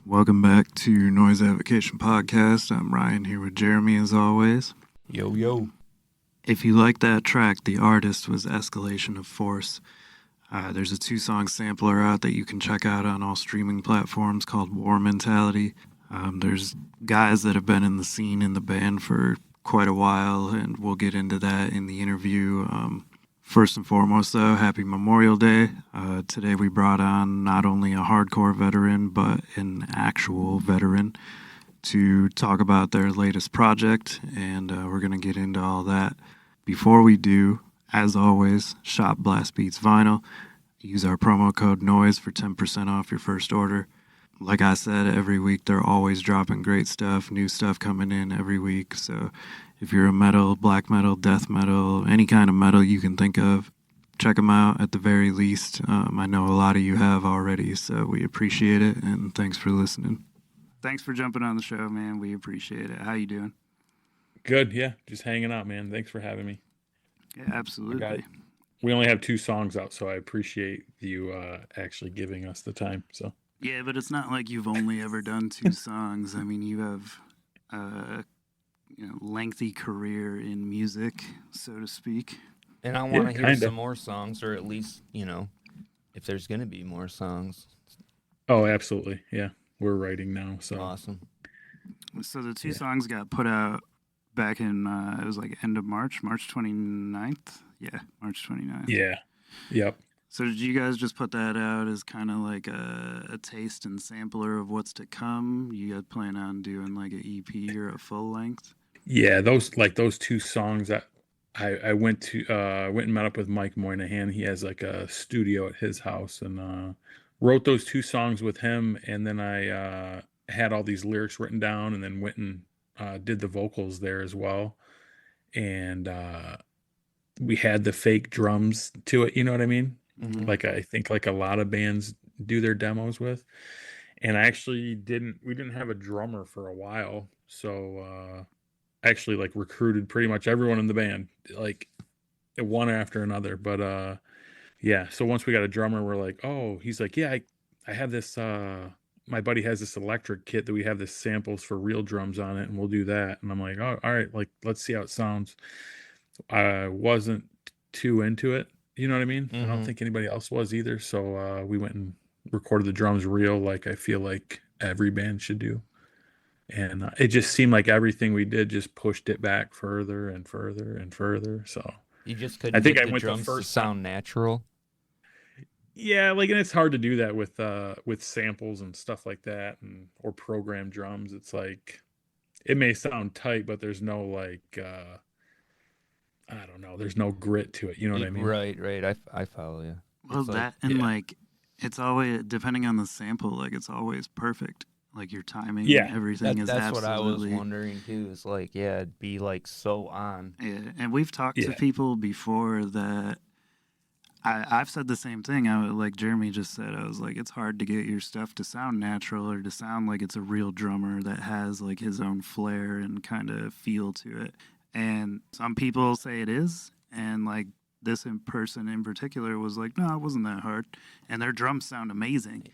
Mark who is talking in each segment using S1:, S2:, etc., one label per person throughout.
S1: Welcome back to Noise Avocation Podcast. I'm Ryan here with Jeremy as always.
S2: Yo, yo.
S1: If you like that track, the artist was Escalation of Force. There's a 2-song sampler out that you can check out on all streaming platforms called War Mentality. There's guys that have been in the scene in the band for quite a while, and we'll get into that in the interview. First and foremost, though, happy Memorial Day. Today we brought on not only a hardcore veteran, but an actual veteran to talk about their latest project, and we're going to get into all that. Before we do, as always, shop Blast Beats Vinyl. Use our promo code NOISE for 10% off your first order. Like I said, every week they're always dropping great stuff, new stuff coming in every week, so if you're a metal, black metal, death metal, any kind of metal you can think of, check them out at the very least. I know a lot of you have already, so we appreciate it, and thanks for listening. Thanks for jumping on the show, man. We appreciate it. How you doing?
S2: Good, yeah. Just hanging out, man. Thanks for having me.
S1: Yeah, absolutely.
S2: We only have 2 songs out, so I appreciate you actually giving us the time. So
S1: yeah, but it's not like you've only ever done 2 songs. I mean, you have lengthy career in music, so to speak.
S3: And I want to hear some more songs, or at least, if there's going to be more songs.
S2: Oh, absolutely. Yeah. We're writing now. So
S3: awesome.
S1: So the 2 songs got put out back in, it was like end of March 29th. Yeah, March 29th.
S2: Yeah. Yep.
S1: So did you guys just put that out as kind of like a taste and sampler of what's to come? You guys plan on doing like an EP or a full length?
S2: Yeah, those 2 songs that I went and met up with Mike Moynihan. He has like a studio at his house, and wrote those 2 songs with him. And then I had all these lyrics written down, and then went and did the vocals there as well. And we had the fake drums to it. You know what I mean? Mm-hmm. Like I think like a lot of bands do their demos with. And we didn't have a drummer for a while, so actually like recruited pretty much everyone in the band, like one after another. But yeah, so once we got a drummer, we're like, oh, he's like, yeah, I have this my buddy has this electric kit that we have the samples for real drums on it, and we'll do that. And I'm like, oh, all right, like let's see how it sounds. I wasn't too into it, you know what I mean? Mm-hmm. I don't think anybody else was either. So we went and recorded the drums real, like I feel like every band should do. And it just seemed like everything we did just pushed it back further and further and further. So
S3: you just couldn't get the drums to sound natural.
S2: Yeah, like, and it's hard to do that with samples and stuff like that, or programmed drums. It's like it may sound tight, but there's no like I don't know. There's no grit to it. You know what I mean?
S3: Right. I follow you.
S1: Well, it's that like, and like it's always depending on the sample. Like it's always perfect. Like your timing, and everything is absolutely. That's what I was
S3: wondering too. Is like, it'd be like so on.
S1: Yeah, and we've talked to people before that I've said the same thing. Like Jeremy just said, I was like, it's hard to get your stuff to sound natural or to sound like it's a real drummer that has like his own flair and kind of feel to it. And some people say it is, and like this person in particular was like, no, it wasn't that hard, and their drums sound amazing.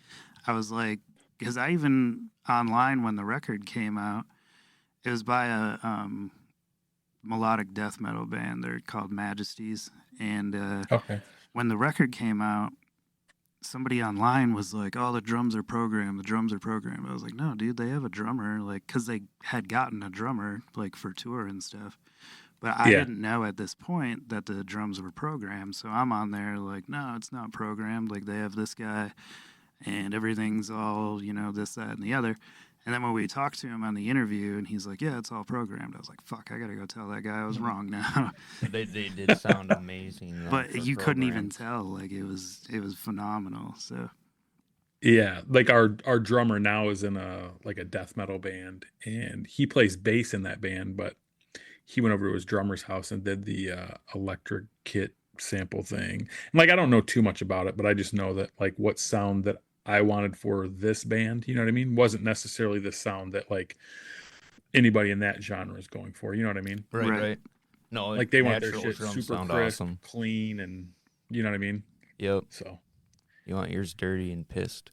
S1: I was like, because I even online when the record came out, it was by a melodic death metal band. They're called Majesties, and
S2: Okay.
S1: when the record came out, somebody online was like, "Oh, the drums are programmed. The drums are programmed." I was like, "No, dude, they have a drummer." Like, because they had gotten a drummer like for tour and stuff. But I
S2: Yeah.
S1: didn't know at this point that the drums were programmed. So I'm on there like, "No, it's not programmed. Like, they have this guy, and everything's all this, that, and the other." And then when we talked to him on the interview, and he's like, "Yeah, it's all programmed." I was like, "Fuck, I gotta go tell that guy I was wrong now."
S3: They did sound amazing, though,
S1: But
S3: for
S1: you couldn't even
S3: programs.
S1: tell. Like it was phenomenal. So
S2: Yeah, like our drummer now is in a death metal band, and he plays bass in that band, but he went over to his drummer's house and did the electric kit sample thing. And like I don't know too much about it, but I just know that like what sound that I wanted for this band, you know what I mean, wasn't necessarily the sound that like anybody in that genre is going for. You know what I mean?
S3: Right,
S1: right.
S3: right. No,
S2: Like they want their
S3: natural
S2: shit
S3: drums
S2: super
S3: sound
S2: crisp,
S3: awesome.
S2: clean, and you know what I mean?
S3: Yep.
S2: So
S3: You want yours dirty and pissed.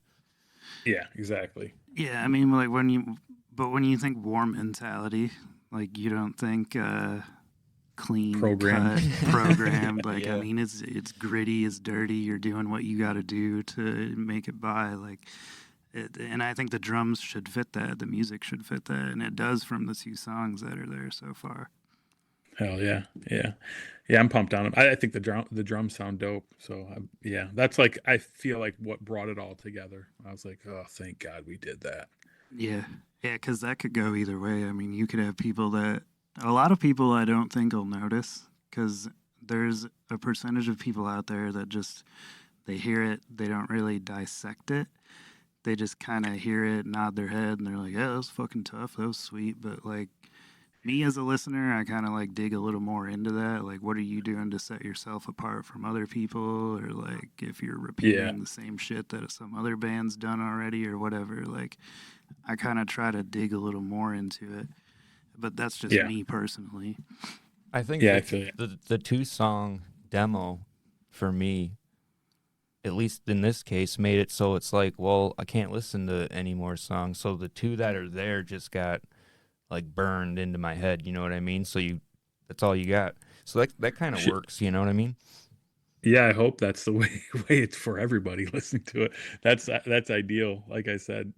S2: yeah, exactly.
S1: Yeah, I mean, like when you think war mentality, like you don't think clean
S2: Programmed.
S1: cut, programmed. Like I
S3: Yeah.
S1: mean, it's gritty, it's dirty. You're doing what you got to do to make it by. And I think the drums should fit that. The music should fit that, and it does from the two songs that are there so far.
S2: Hell yeah, yeah, yeah. I'm pumped on them. I think the drums sound dope. So yeah, that's like I feel like what brought it all together. I was like, oh, thank God we did that.
S1: Yeah, yeah, because that could go either way. I mean, you could have a lot of people I don't think will notice because there's a percentage of people out there that just they hear it, they don't really dissect it. They just kind of hear it, nod their head, and they're like, "Yeah, that was fucking tough. That was sweet." But like me as a listener, I kind of like dig a little more into that. Like, what are you doing to set yourself apart from other people, or like if you're
S2: Yeah,
S1: repeating the same shit that some other band's done already, or whatever. Like, I kind of try to dig a little more into it. But that's just
S2: yeah,
S1: me personally.
S3: I think
S2: yeah. I
S3: that
S2: feel it.
S3: the two song demo for me, at least in this case, made it so it's like, well, I can't listen to any more songs. So the two that are there just got like burned into my head. You know what I mean? So that's all you got. So that kind of
S2: Shit.
S3: works. You know what I mean?
S2: Yeah, I hope that's the way it's for everybody listening to it. That's ideal. Like I said,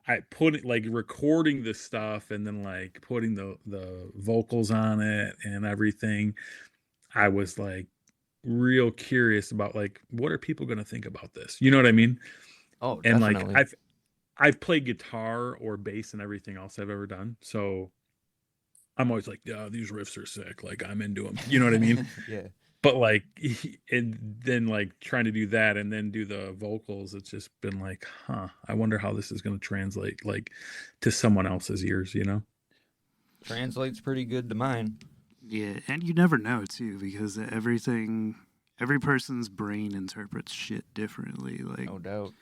S2: I put it like recording the stuff and then like putting the vocals on it and everything. I was like real curious about like what are people going to think about this? You know what I mean?
S3: Oh,
S2: And like
S3: definitely.
S2: I've played guitar or bass and everything else I've ever done. So I'm always like, yeah, these riffs are sick. Like I'm into them. You know what I mean?
S3: Yeah.
S2: But like, and then like trying to do that and then do the vocals, it's just been like, huh, I wonder how this is going to translate like to someone else's ears, you know?
S3: Translates pretty good to mine.
S1: Yeah, and you never know too because every person's brain interprets shit differently. Like
S3: No doubt.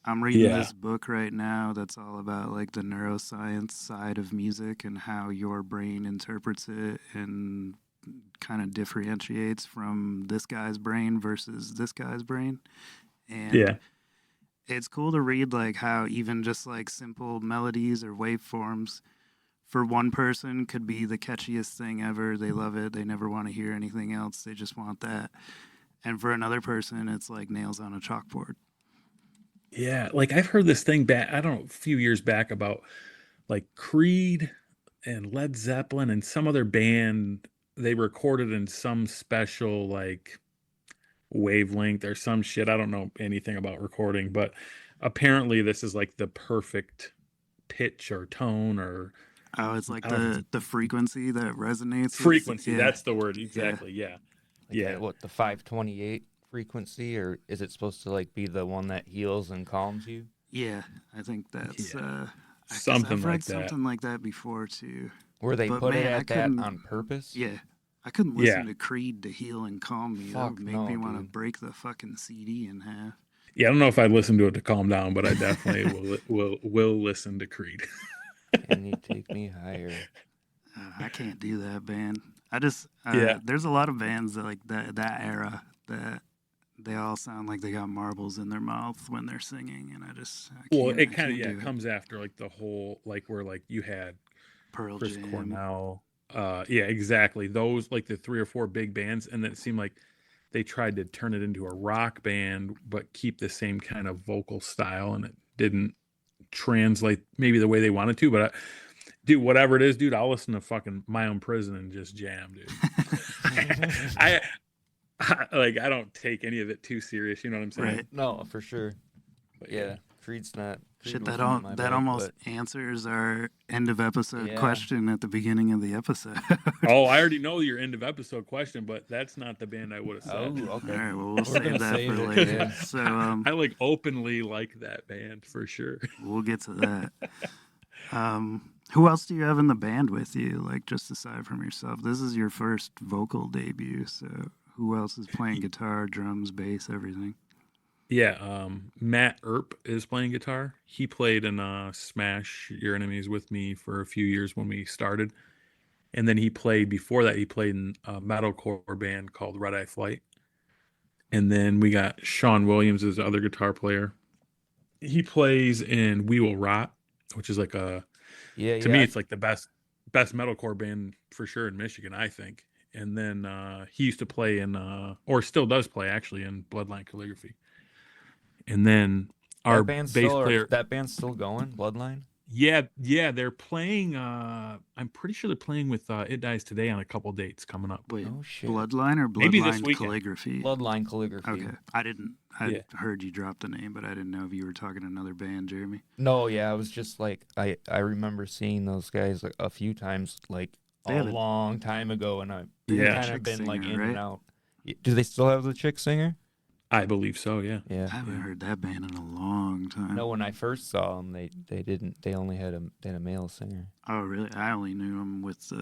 S1: I'm reading
S2: Yeah.
S1: this book right now that's all about like the neuroscience side of music and how your brain interprets it and kind of differentiates from this guy's brain versus this guy's brain. And
S2: Yeah.
S1: it's cool to read like how even just like simple melodies or waveforms for one person could be the catchiest thing ever. They love it. They never want to hear anything else. They just want that. And for another person, it's like nails on a chalkboard.
S2: Yeah. Like I've heard this thing back, I don't know, a few years back about like Creed and Led Zeppelin and some other band. They recorded in some special like wavelength or some shit. I don't know anything about recording, but apparently this is like the perfect pitch or tone or
S1: Oh, it's like
S2: I don't know if it's
S1: the frequency that resonates with
S2: frequency.
S1: yeah,
S2: That's the word.
S1: yeah,
S2: Exactly. Yeah.
S3: Like
S2: Yeah.
S3: at what, the 528 frequency, or is it supposed to like be the one that heals and calms you?
S1: yeah. I think that's
S2: Yeah.
S1: because
S2: Something
S1: I've read
S2: like that.
S1: something like that before too.
S3: Where they
S1: But
S3: put it
S1: man, I
S3: at that
S1: couldn't.
S3: on purpose?
S1: Yeah, I couldn't
S2: Yeah.
S1: listen to Creed to heal and calm me. That
S3: Fuck
S1: would make
S3: no,
S1: me want to
S3: dude.
S1: break the fucking CD in half.
S2: Yeah, I don't know if I'd listen to it to calm down, but I definitely will listen to Creed.
S3: Can you take me higher?
S1: I can't do that band. I just
S2: Yeah.
S1: there's a lot of bands that like that era that they all sound like they got marbles in their mouth when they're singing, and I
S2: Well,
S1: can't,
S2: it
S1: I
S2: kind of
S1: can't do it.
S2: comes after like the whole like where like you had
S1: Pearl
S2: Chris
S1: Jam.
S2: Cornell. Yeah, exactly. Those like the 3 or 4 big bands, and then it seemed like they tried to turn it into a rock band, but keep the same kind of vocal style, and it didn't translate maybe the way they wanted to. But dude, whatever it is, dude, I'll listen to fucking My Own Prison and just jam, dude. I don't take any of it too serious. You know what I'm saying?
S1: Right.
S3: No, for sure.
S2: But
S3: Yeah, Creed's not.
S1: Shit,
S3: Creed
S1: that
S3: wasn't my bag,
S1: almost
S3: but
S1: answers our end of episode
S3: Yeah.
S1: question at the beginning of the episode.
S2: Oh, I already know your end of episode question, but that's not the band I would have said.
S3: Oh,
S1: All
S3: okay.
S1: right, well, we'll
S3: We're
S1: save
S3: gonna
S1: that
S3: save
S1: for
S3: it,
S1: later.
S3: yeah.
S1: So
S2: I like openly like that band for sure.
S1: we'll get to that. Who else do you have in the band with you? Like, just aside from yourself, this is your first vocal debut. So who else is playing guitar, drums, bass, everything?
S2: Yeah, Matt Earp is playing guitar. He played in Smash Your Enemies with me for a few years when we started. And then he played before that, he played in a metalcore band called Red Eye Flight. And then we got Sean Williams as the other guitar player. He plays in We Will Rot, which is like to me it's like the best metalcore band for sure in Michigan, I think. And then he used to play in or still does play actually in Bloodline Calligraphy. And then our bass player,
S3: that band's still going. Bloodline.
S2: yeah, they're playing. I'm pretty sure they're playing with It Dies Today on a couple dates coming up.
S1: Wait,
S3: Oh shit.
S1: Bloodline or
S2: Maybe this
S1: Bloodline
S2: weekend.
S1: Calligraphy?
S3: Bloodline Calligraphy.
S1: Okay, I
S2: Yeah.
S1: heard you drop the name, but I didn't know if you were talking another band, Jeremy.
S3: No, yeah, I was just like I remember seeing those guys like a few times like
S1: They
S3: a
S1: have a-
S3: long time ago, and I've
S2: Yeah.
S3: kind
S1: chick
S3: of been like
S1: singer,
S3: in
S1: right?
S3: and out. Do they still have the chick singer?
S2: I believe so. Yeah.
S1: I
S3: Yeah.
S1: haven't heard that band in a long time.
S3: No, when I first saw them, they didn't. They only had a male singer.
S1: Oh, really? I only knew him with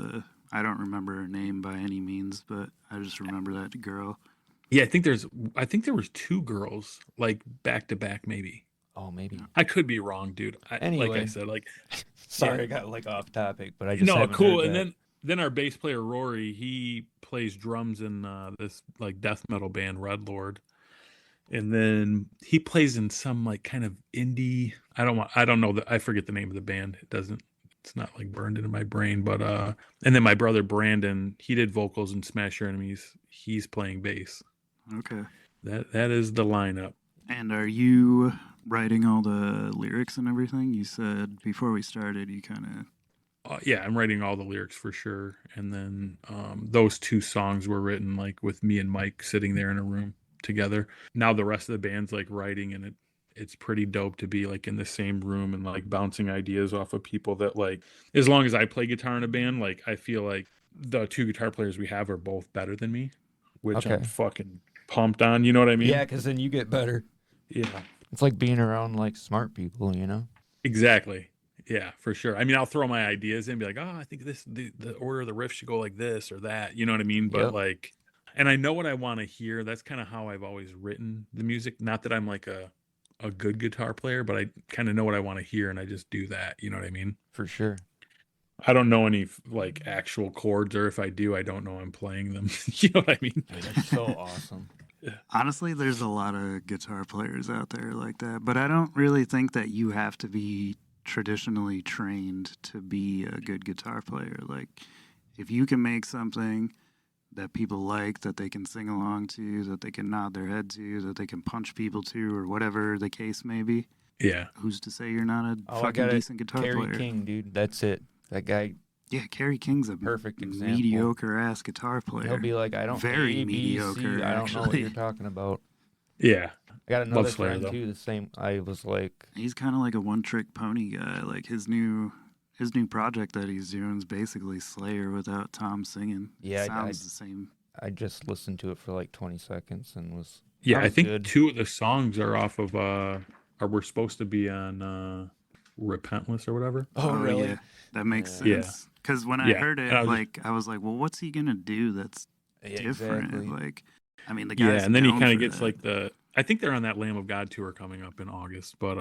S1: I don't remember her name by any means, but I just remember that girl.
S2: Yeah, I think there was 2 girls like back to back maybe.
S3: Oh, maybe.
S2: I could be wrong, dude. Like I
S3: Anyway.
S2: said, like
S3: Sorry,
S2: Yeah.
S3: I got like off topic, but I just
S2: no,
S3: haven't
S2: cool.
S3: heard
S2: And
S3: that.
S2: then our bass player Rory, he plays drums in this like death metal band Red Lord. And then he plays in some like kind of indie. I don't know I forget the name of the band. It's not like burned into my brain, but and then my brother Brandon, he did vocals in Smash Your Enemies. He's playing bass.
S1: Okay.
S2: That is the lineup.
S1: And are you writing all the lyrics and everything? You said before we started, you kind of.
S2: Yeah, I'm writing all the lyrics for sure. And then those 2 songs were written like with me and Mike sitting there in a room together. Now the rest of the band's like writing, and it's pretty dope to be like in the same room and like bouncing ideas off of people that like, as long as I play guitar in a band, like I feel like the 2 guitar players we have are both better than me, which I'm
S3: Okay.
S2: fucking pumped on. You know what I mean?
S3: Yeah, because then you get better.
S2: Yeah,
S3: It's like being around like smart people, you know?
S2: exactly. Yeah, for sure. I mean, I'll throw my ideas in and be like, oh, I think the order of the riff should go like this or that. You know what I mean? But
S3: Yep.
S2: like, and I know what I want to hear. That's kind of how I've always written the music. Not that I'm like a good guitar player, but I kind of know what I want to hear, and I just do that. You know what I mean?
S3: For sure.
S2: I don't know any like actual chords, or if I do, I don't know I'm playing them. You know what I mean?
S3: Dude, that's so awesome.
S1: Honestly, there's a lot of guitar players out there like that, but I don't really think that you have to be traditionally trained to be a good guitar player. Like, if you can make something that people like, that they can sing along to, that they can nod their head to, that they can punch people to, or whatever the case may be,
S2: Yeah.
S1: who's to say you're not a
S3: Oh, I
S1: fucking
S3: got it.
S1: decent guitar
S3: Kerry
S1: player?
S3: King, dude. That's it. That guy,
S1: Yeah, Kerry King's a
S3: perfect example.
S1: mediocre ass guitar player.
S3: He'll be like, I don't
S1: Very
S3: A, B, C,
S1: mediocre,
S3: I don't know what
S1: actually.
S3: you're talking about.
S2: Yeah.
S3: I got another
S2: Slayer,
S3: friend
S2: though.
S3: too. The same. I was like,
S1: He's kind of like a one-trick pony guy. Like his new project that he's doing is basically Slayer without Tom singing.
S3: Yeah,
S1: Sounds the same.
S3: I just listened to it for like 20 seconds and was.
S2: Yeah,
S3: that
S2: I
S3: was
S2: think
S3: good.
S2: 2 of the songs are off of we're supposed to be on Repentless or whatever.
S3: Oh, really?
S1: Yeah, that makes
S3: Yeah.
S1: sense.
S4: Because when I
S2: Yeah,
S4: heard
S2: and
S4: it, like I was like, well, what's he gonna do that's
S3: Yeah,
S4: different?
S3: exactly.
S4: Like, I mean, the
S2: yeah,
S4: guy's
S2: and then he
S4: known
S2: kind
S4: for
S2: of gets
S4: that.
S2: like the. I think they're on that Lamb of God tour coming up in August, but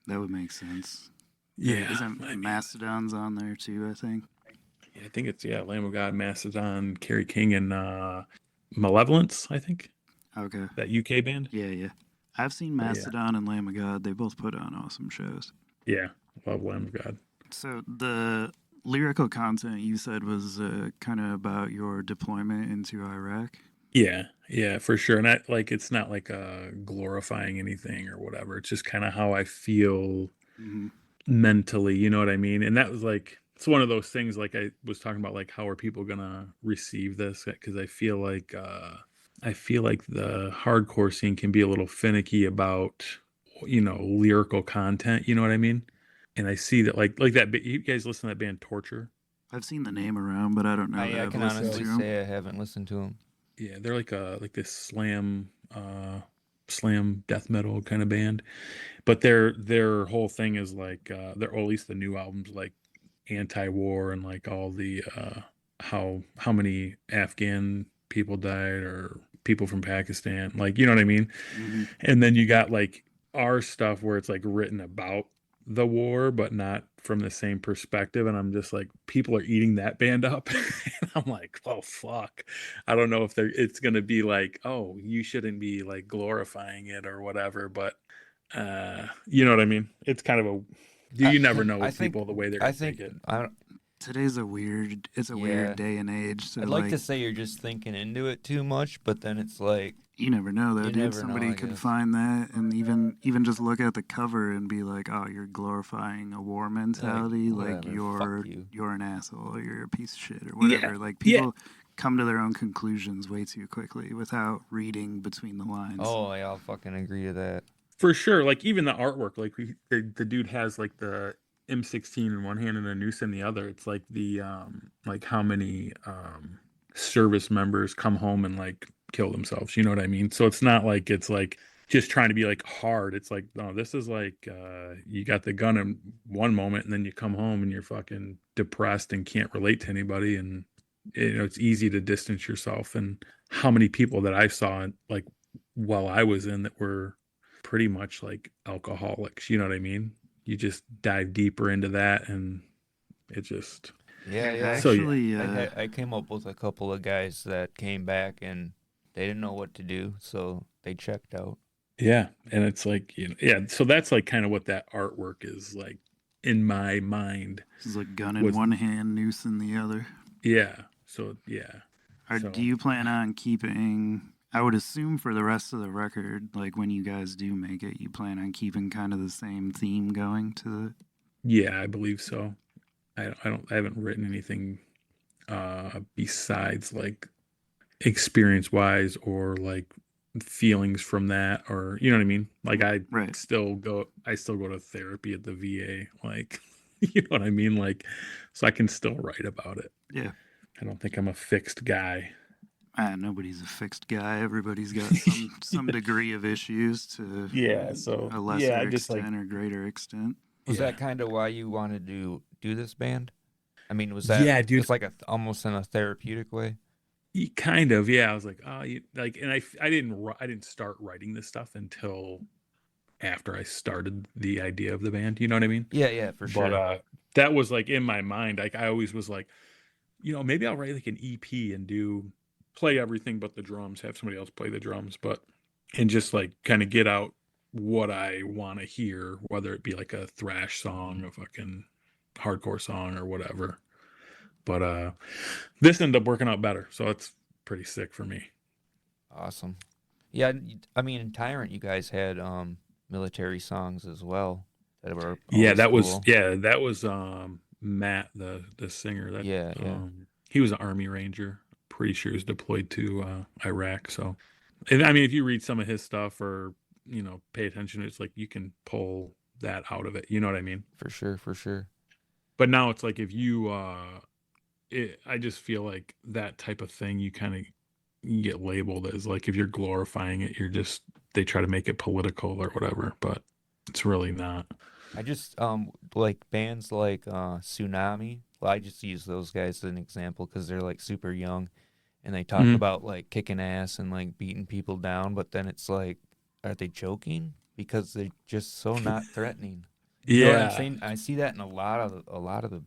S4: That would make sense.
S2: yeah,
S4: Isn't
S2: I mean,
S4: Mastodon's on there too? I think.
S2: yeah, I think it's Lamb of God, Mastodon, Kerry King, and Malevolence. I think
S4: Okay.
S2: that UK band.
S4: Yeah, yeah. I've seen
S2: But yeah,
S4: Mastodon and Lamb of God. They both put on awesome shows.
S2: yeah, love Lamb of God.
S4: So the lyrical content you said was kind of about your deployment into Iraq.
S2: Yeah, yeah, for sure. And I like it's not like glorifying anything or whatever. It's just kind of how I feel
S4: Mm-hmm.
S2: mentally, you know what I mean? And that was like it's one of those things like I was talking about like how are people gonna receive this? Because I feel like the hardcore scene can be a little finicky about lyrical content, you know what I mean? And I see that like that you guys listen to that band Torture?
S4: I've seen the name around, but I don't know that
S3: I
S4: I've
S3: can
S4: listened
S3: honestly
S4: to them.
S3: say I haven't listened to him.
S2: Yeah, they're like this slam death metal kind of band. But their whole thing is like or at least the new albums like anti-war and like all the how many Afghan people died or people from Pakistan, like you know what I mean.
S4: Mm-hmm.
S2: And then you got like our stuff where it's like written about the war but not from the same perspective, and I'm just like people are eating that band up. And I'm like, oh fuck, I don't know if it's gonna be like, oh, you shouldn't be like glorifying it or whatever, but you know what I mean? It's kind of you never know
S3: I
S2: with
S3: think
S2: people the way they're
S3: I
S2: gonna take
S3: think
S2: it.
S3: I
S4: Today's a weird
S3: yeah.
S4: day and age. So
S3: I'd like
S4: like
S3: to say you're just thinking into it too much, but then it's like
S4: you never know though,
S3: you
S4: dude.
S3: never know,
S4: Somebody
S3: I
S4: could
S3: guess.
S4: find that and even just look at the cover and be like, oh, you're glorifying a war mentality. Like
S3: whatever, fuck you.
S4: you're an asshole. Or you're a piece of shit or
S2: Yeah,
S4: whatever. Like
S2: yeah,
S4: people come to their own conclusions way too quickly without reading between the lines.
S3: Oh, yeah, I'll fucking agree to that.
S2: for sure. Like even the artwork, like the dude has like the M16 in one hand and a noose in the other. It's like the like how many service members come home and like kill themselves. You know what I mean? So it's not like it's like just trying to be like hard. It's like no, this is like you got the gun in one moment and then you come home and you're fucking depressed and can't relate to anybody, and it's easy to distance yourself. And how many people that I saw like while I was in that were pretty much like alcoholics, you know what I mean? You just dive deeper into that and it just
S3: Yeah, yeah.
S2: so yeah.
S4: Actually,
S3: I came up with a couple of guys that came back and they didn't know what to do, so they checked out.
S2: Yeah, and it's like yeah, so that's like kind of what that artwork is like in my mind
S4: this is a gun in
S2: was
S4: one hand, noose in the other.
S2: yeah. So yeah. So
S4: Do you plan on keeping? I would assume for the rest of the record, like when you guys do make it, you plan on keeping kind of the same theme going to the.
S2: yeah, I believe so. I haven't written anything besides like experience wise or like feelings from that, or you know what I mean, like
S4: Right.
S2: I still go to therapy at the VA, like you know what I mean, like so I can still write about it.
S4: Yeah.
S2: I don't think I'm a fixed guy.
S4: Nobody's a fixed guy. Everybody's got some degree of issues to
S2: Yeah, so
S4: a lesser
S2: yeah, I just like
S4: extent or greater extent.
S3: Was
S2: yeah.
S3: that kind of why you wanted to do this band? I mean, was that
S2: Yeah, dude.
S3: it's like almost in a therapeutic way?
S2: Kind of, yeah. I was like, oh, like, and I didn't start writing this stuff until after I started the idea of the band. You know what I mean?
S3: Yeah, yeah, for
S2: But
S3: sure.
S2: that was like in my mind. Like I always was like, maybe I'll write like an EP and play everything but the drums, have somebody else play the drums, and just like kind of get out what I want to hear, whether it be like a thrash song, a fucking hardcore song, or whatever. But this ended up working out better, so it's pretty sick for me.
S3: Awesome. Yeah, I mean, in Tyrant, you guys had military songs as well that were
S2: Yeah,
S3: always cool.
S2: that was Matt, the singer. That
S3: Yeah, yeah.
S2: He was an Army Ranger. Pretty sure he was deployed to Iraq. So, and I mean, if you read some of his stuff or pay attention, it's like you can pull that out of it. You know what I mean?
S3: For sure, for sure.
S2: But now it's like if you, I just feel like that type of thing you kind of get labeled as like if you're glorifying it, they try to make it political or whatever, but it's really not.
S3: I just like bands like Tsunami. well, I just use those guys as an example because they're like super young, and they talk about like kicking ass and like beating people down, but then it's like, are they joking? Because they're just so not threatening. You know what I'm
S2: Yeah.
S3: saying? I see that in a lot of the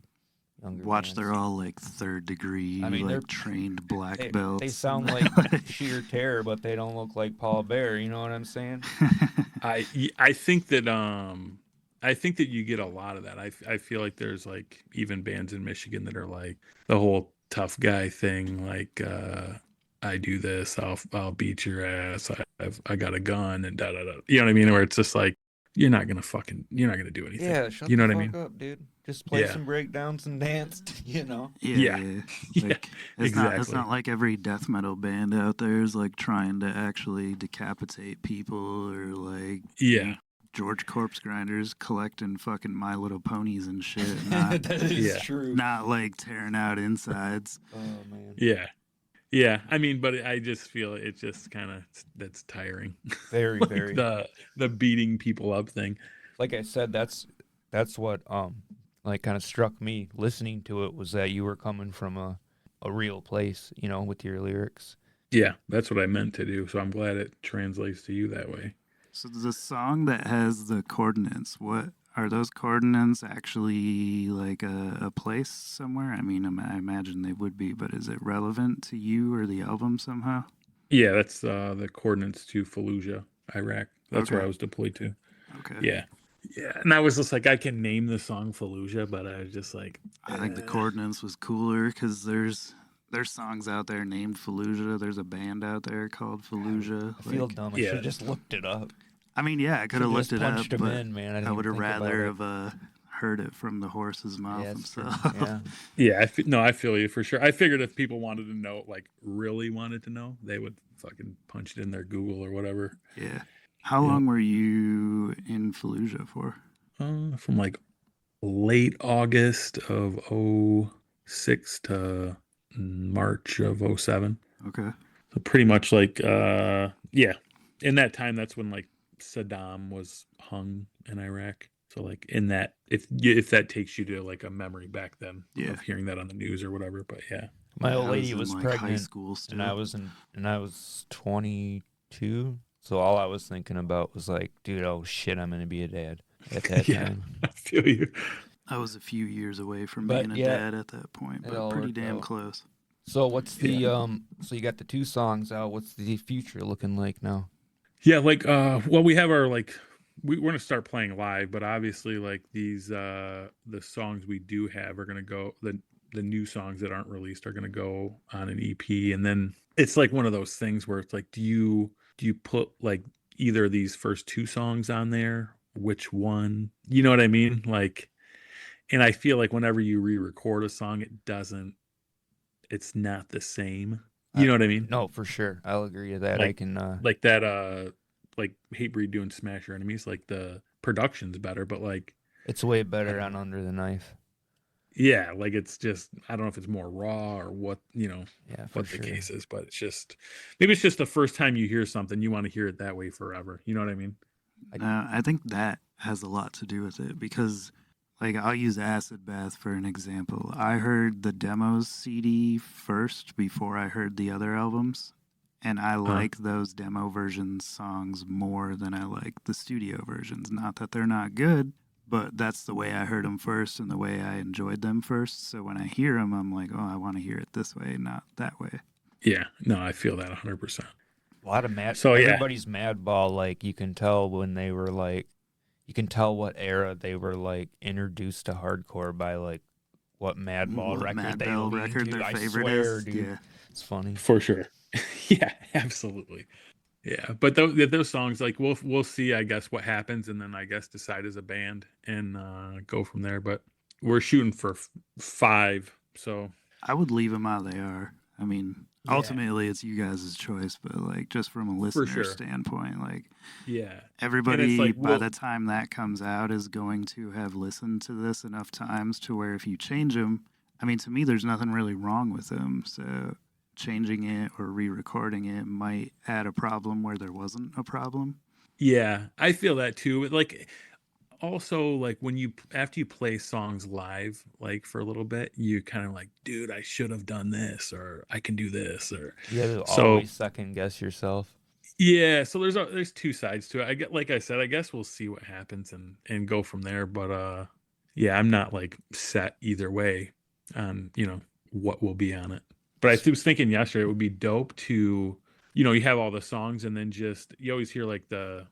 S3: younger
S4: Watch,
S3: bands.
S4: they're all like third degree,
S3: I mean,
S4: like trained black
S3: they
S4: belts.
S3: sound like sheer terror, but they don't look like Paul Bear. You know what I'm saying?
S2: I think that you get a lot of that. I feel like there's like even bands in Michigan that are like the whole tough guy thing, like I do this, I'll beat your ass, I got a gun and da da da. You know what I mean? Where it's just like you're not gonna do anything.
S3: Yeah, shut
S2: You know
S3: the
S2: what I
S3: fuck
S2: mean?
S3: up, dude. Just play
S2: Yeah.
S3: some breakdowns and dance. You know?
S4: Yeah,
S2: Yeah.
S4: yeah.
S2: Yeah.
S4: Like it's not
S2: Exactly.
S4: like every death metal band out there is like trying to actually decapitate people or like
S2: Yeah.
S4: George Corpse Grinders collecting fucking My Little Ponies and shit. Not
S3: That is
S2: Yeah.
S3: true.
S4: not like tearing out insides.
S3: Oh man.
S2: Yeah. Yeah. I mean, but I just feel it just kind of that's tiring.
S3: Very,
S2: Like
S3: very.
S2: the beating people up thing.
S3: Like I said, that's what like kind of struck me listening to it was that you were coming from a real place, you know, with your lyrics.
S2: Yeah, that's what I meant to do. So I'm glad it translates to you that way.
S4: So the song that has the coordinates, what are those coordinates actually like a place somewhere? I mean, I imagine they would be, but is it relevant to you or the album somehow?
S2: Yeah, that's the coordinates to Fallujah, Iraq. That's where
S4: Okay.
S2: I was deployed to.
S4: Okay.
S2: Yeah. Yeah. And I was just like, I can name the song Fallujah, but I was just like,
S4: I think the coordinates was cooler because there's songs out there named Fallujah. There's a band out there called Fallujah.
S3: I feel
S4: Like,
S3: dumb. I
S2: yeah.
S3: should have just looked it up.
S4: I mean, yeah, I could have looked
S3: Just
S4: it up,
S3: punched him
S4: but
S3: in, man. I
S4: I
S3: didn't
S4: would
S3: even
S4: have
S3: think about
S4: rather
S3: it.
S4: have heard it from the horse's mouth
S3: Yeah, it's true.
S4: himself.
S3: Yeah.
S2: Yeah, no, I feel you for sure. I figured if people wanted to know, like really wanted to know, they would fucking punch it in their Google or whatever.
S4: Yeah. How
S2: Yeah.
S4: long were you in Fallujah for?
S2: From like late August of 06 to March of 07.
S4: Okay.
S2: So pretty much like yeah. In that time that's when like Saddam was hung in Iraq. So like in that if that takes you to like a memory back then
S4: Yeah.
S2: of hearing that on the news or whatever, but yeah.
S3: My
S4: Yeah,
S3: old
S4: I
S3: lady
S4: in,
S3: was
S4: like, high
S3: pregnant,
S4: school still.
S3: and I was 22. So all I was thinking about was like, dude, oh shit, I'm gonna be a dad at that
S2: Yeah.
S3: time.
S2: I feel you.
S4: I was a few years away from
S3: But,
S4: being a
S3: yeah,
S4: dad at that point,
S3: it
S4: but
S3: all
S4: pretty
S3: worked
S4: damn
S3: out.
S4: close.
S3: So what's the so you got the 2 songs out. What's the future looking like now?
S2: Yeah, like well we have our like we're gonna start playing live, but obviously like these the songs we do have are gonna go the new songs that aren't released are gonna go on an EP, and then it's like one of those things where it's like do you put like either of these first 2 songs on there? Which one? You know what I mean? Like, and I feel like whenever you re-record a song, it's not the same. You know what I mean?
S3: No, for sure. I'll agree to that.
S2: Like-
S3: I can
S2: Like that like Hatebreed doing Smash Your Enemies, like the production's better, but like
S3: it's way better on Under the Knife.
S2: yeah, like it's just I don't know if it's more raw or what, you know,
S3: Yeah, for
S2: what
S3: sure.
S2: the case is, but it's just maybe it's just the first time you hear something you want to hear it that way forever. You know what I mean?
S4: I think that has a lot to do with it because, like, I'll use Acid Bath for an example. I heard the demos CD first before I heard the other albums, and I like those demo versions songs more than I like the studio versions. Not that they're not good, but that's the way I heard them first and the way I enjoyed them first. So when I hear them, I'm like, oh, I want to hear it this way, not that way.
S2: Yeah, no, I feel that 100%.
S3: A lot of mad.
S2: So, yeah.
S3: Everybody's Madball. Like you can tell when they were like, you can tell what era they were like introduced to hardcore by like what Madball
S4: What
S3: record they
S4: Madball
S3: leaned
S4: record
S3: to.
S4: their
S3: I
S4: favorite
S3: swear,
S4: is?
S3: dude.
S4: Yeah.
S3: It's funny.
S2: For sure. Yeah, absolutely. Yeah, but those songs, like we'll see, I guess, what happens, and then I guess decide as a band and go from there. But we're shooting for 5, so
S4: I would leave them how they are. I mean,
S3: Yeah.
S4: ultimately, it's you guys' choice, but like just from a listener
S2: sure.
S4: standpoint, like
S2: yeah,
S4: everybody
S2: like,
S4: by
S2: well-
S4: the time that comes out is going to have listened to this enough times to where if you change them, I mean, to me, there's nothing really wrong with them. So changing it or re-recording it might add a problem where there wasn't a problem.
S2: yeah, I feel that too. Like also like when you after you play songs live like for a little bit, you kind of like, dude, I should have done this, or I can do this, or
S3: You have to
S2: so
S3: always second guess yourself.
S2: yeah. So there's two sides to it. I get, like I said, I guess we'll see what happens and go from there. But yeah, I'm not like set either way on what will be on it. But was thinking yesterday it would be dope to you have all the songs and then just you always hear like the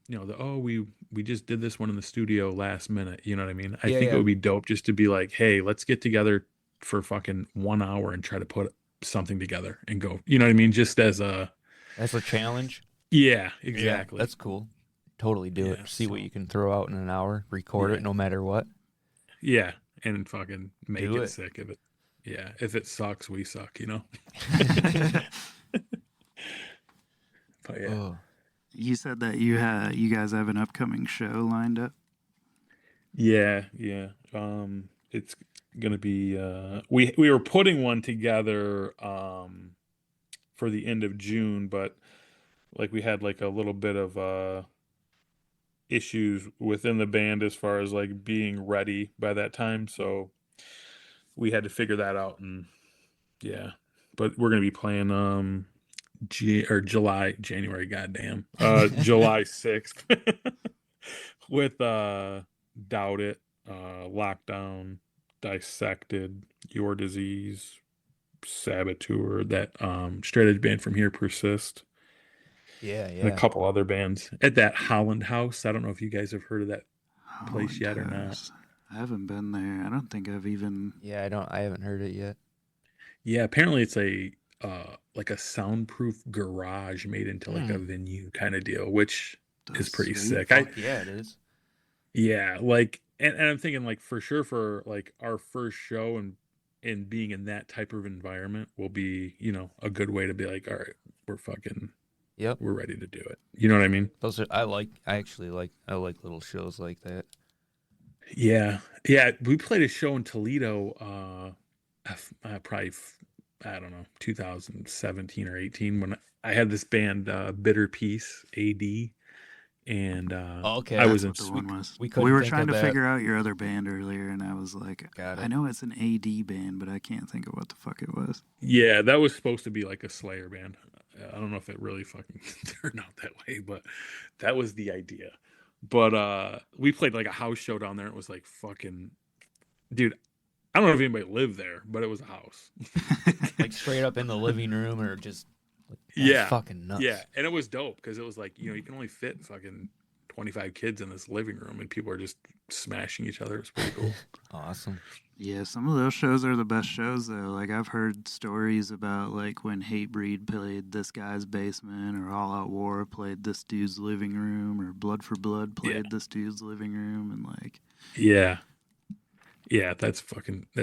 S2: the oh we just did this one in the studio last minute. You know what I mean? I
S3: Yeah,
S2: think it
S3: yeah.
S2: would be dope just to be like, hey, let's get together for fucking 1 hour and try to put something together and go. You know what I mean? Just as a
S3: That's a challenge.
S2: yeah,
S3: Yeah,
S2: exactly.
S3: that's cool. Totally do
S2: Yeah,
S3: it. See what
S2: so
S3: you can throw out in an hour. Record
S2: yeah,
S3: it no matter what.
S2: yeah, and fucking make
S3: Do
S2: it
S3: it.
S2: sick if it. Yeah, if it sucks, we suck. But yeah,
S3: Oh,
S4: You said that you guys have an upcoming show lined up.
S2: yeah. It's gonna be. We were putting one together for the end of June, but like we had like a little bit of issues within the band as far as like being ready by that time, so we had to figure that out. And yeah, but we're gonna be playing January, goddamn, July 6th with Doubt It, Lockdown, Dissected, Your Disease, Saboteur, that straight edge band from here, Persist,
S3: yeah,
S2: and a
S3: yeah.
S2: couple other bands at that Holland House. I don't know if you guys have heard of that place yet or not.
S4: House. I haven't been there. I don't think I've even.
S3: Yeah, I haven't heard it yet.
S2: Yeah, apparently it's a like a soundproof garage made into like a
S3: Hmm.
S2: venue kind of deal, which is
S4: That's
S2: pretty
S4: sweet.
S2: sick.
S3: Fuck yeah, it is.
S2: Yeah, like and I'm thinking like for sure for like our first show and being in that type of environment will be, a good way to be like, all right,
S3: Yep.
S2: we're ready to do it. You know what I mean?
S3: Those are I like little shows like that.
S2: Yeah. Yeah, we played a show in Toledo probably I don't know, 2017 or 18 when I had this band Bitter Peace AD and
S3: Oh, okay.
S2: I
S4: That's
S2: was in
S4: what the one was.
S3: we
S4: We
S3: couldn't
S4: were
S3: think
S4: trying
S3: of
S4: to
S3: that.
S4: figure out your other band earlier, and I was like,
S3: Got
S4: I
S3: it.
S4: know it's an AD band, but I can't think of what the fuck it was.
S2: Yeah, that was supposed to be like a Slayer band. I don't know if it really fucking turned out that way, but that was the idea. But we played like a house show down there. It was like fucking dude, I don't know if anybody lived there, but it was a house.
S3: Like straight up in the living room or just like,
S2: Yeah.
S3: fucking nuts.
S2: Yeah, and it was dope because it was like, you can only fit fucking 25 kids in this living room and people are just smashing each other. It's pretty cool.
S3: Awesome.
S4: Yeah, some of those shows are the best shows though. Like I've heard stories about like when Hatebreed played this guy's basement, or All Out War played this dude's living room, or Blood for Blood played this dude's living room, and like
S2: Yeah. Yeah, that's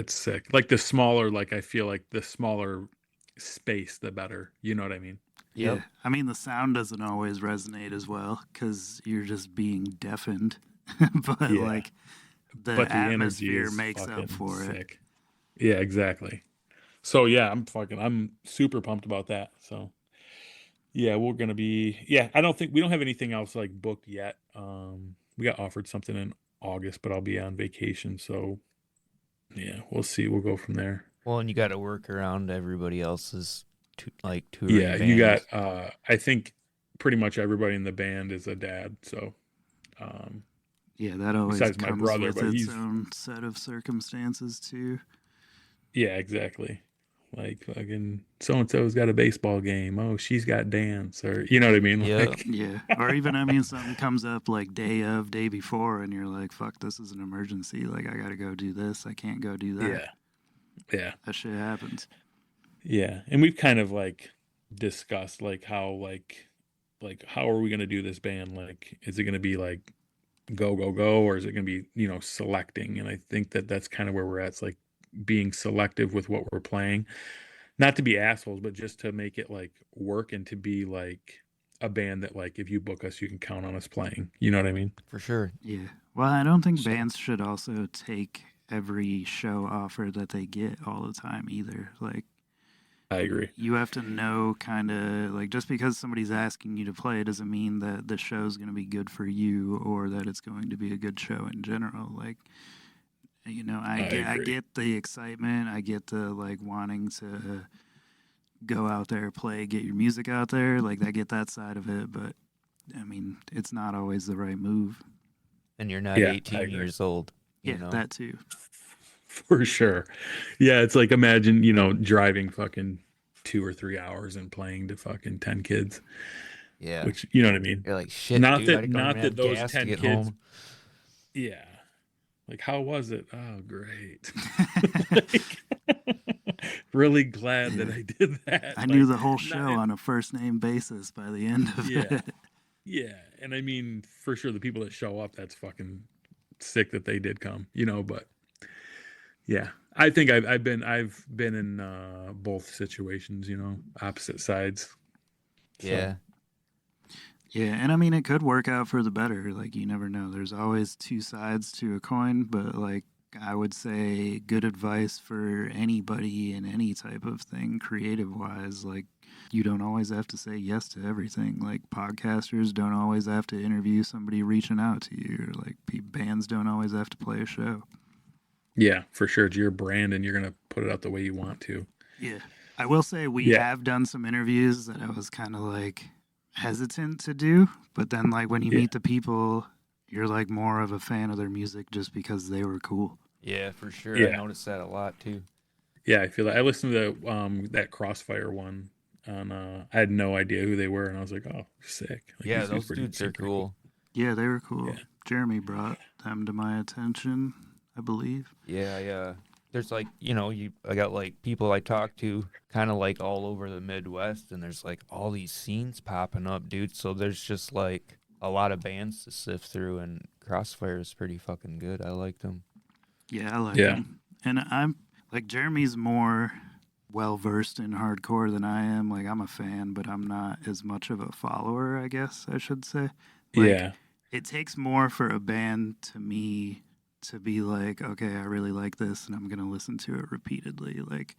S2: sick. Like the smaller, like I feel like the smaller space, the better. You know what I mean?
S3: Yep.
S4: yeah, I mean the sound doesn't always resonate as well because you're just being deafened, but
S2: Yeah.
S4: like the
S2: But the energy
S4: atmosphere
S2: is
S4: makes
S2: fucking
S4: up for it.
S2: sick. Yeah, exactly. So yeah, I'm super pumped about that. So yeah, we're gonna be I don't think we don't have anything else like booked yet. We got offered something in August, but I'll be on vacation, so yeah, we'll see. We'll go from there.
S3: Well, and you got to work around everybody else's touring
S2: Yeah,
S3: bands.
S2: you got I think pretty much everybody in the band is a dad, so
S4: Yeah, that always
S2: besides my
S4: comes
S2: brother,
S4: with
S2: but
S4: its
S2: he's
S4: own set of circumstances too.
S2: yeah, exactly. Like fucking so and so's got a baseball game. Oh, she's got dance, or you know what I mean?
S3: Yeah.
S2: Like,
S4: Yeah, or even I mean, something comes up like day before, and you're like, "Fuck, this is an emergency. Like, I gotta go do this. I can't go do that."
S2: yeah,
S4: That shit happens.
S2: yeah. And we've kind of like discussed like how are we gonna do this band? Like, is it gonna be like go go go, or is it gonna be selecting? And I think that's kind of where we're at. It's like being selective with what we're playing, not to be assholes, but just to make it like work and to be like a band that like if you book us, you can count on us playing. You know what I mean?
S3: For sure.
S4: Yeah. Well, I don't think
S2: So-
S4: bands should also take every show offer that they get all the time either. Like,
S2: I agree.
S4: You have to know kind of like just because somebody's asking you to play doesn't mean that the show's going to be good for you or that it's going to be a good show in general. Like, you know,
S2: I
S4: I
S2: agree.
S4: get the excitement. I get the like wanting to go out there, play, get your music out there. Like, I get that side of it, but I mean, it's not always the right move.
S3: And you're not
S2: Yeah, I
S3: 18
S2: agree.
S3: years old, you
S4: Yeah,
S3: know.
S4: that too.
S2: For sure. Yeah, it's like imagine, driving fucking 2 or 3 hours and playing to fucking 10 kids,
S3: Yeah.
S2: which, you know what I mean?
S3: You're like, shit,
S2: Not
S3: dude, I
S2: that
S3: don't even
S2: not that
S3: have
S2: those
S3: gas to
S2: 10
S3: get
S2: kids,
S3: home.
S2: yeah. Like, how was it? Oh, great. Like, really glad that
S4: Yeah.
S2: I did that.
S4: I
S2: Like,
S4: knew the whole
S2: not
S4: show on a first name basis by the end of
S2: yeah.
S4: it.
S2: Yeah. And I mean, for sure the people that show up, that's fucking sick that they did come, but yeah. I think I've been in both situations, opposite sides. So
S3: Yeah.
S4: Yeah, and I mean, it could work out for the better. Like, you never know. There's always two sides to a coin, but like, I would say good advice for anybody in any type of thing, creative wise. Like, you don't always have to say yes to everything. Like, podcasters don't always have to interview somebody reaching out to you. Or like, bands don't always have to play a show.
S2: yeah, for sure. It's your brand and you're going to put it out the way you want to.
S4: Yeah. I will say we
S2: Yeah.
S4: have done some interviews that I was kind of like hesitant to do, but then like when you
S2: Yeah.
S4: meet the people, you're like more of a fan of their music just because they were cool.
S3: Yeah, for sure.
S2: Yeah.
S3: I noticed that a lot too.
S2: Yeah, I feel that. I listened to that Crossfire one on I had no idea who they were and I was like, "Oh, sick." Like,
S3: Yeah,
S2: these
S3: those
S2: pretty-
S3: dudes
S2: seem
S3: are
S2: pretty
S3: cool.
S4: Yeah, they were cool.
S2: Yeah.
S4: Jeremy brought them to my attention, I believe.
S3: Yeah. There's like, I got like people I talk to kind of like all over the Midwest, and there's like all these scenes popping up, dude. So there's just like a lot of bands to sift through, and Crossfire is pretty fucking good. I like them.
S4: Yeah, I like
S2: Yeah.
S4: them. And I'm like, Jeremy's more well versed in hardcore than I am. Like, I'm a fan, but I'm not as much of a follower, I guess I should say. Like,
S2: Yeah.
S4: it takes more for a band to me to be like, okay, I really like this and I'm going to listen to it repeatedly. Like,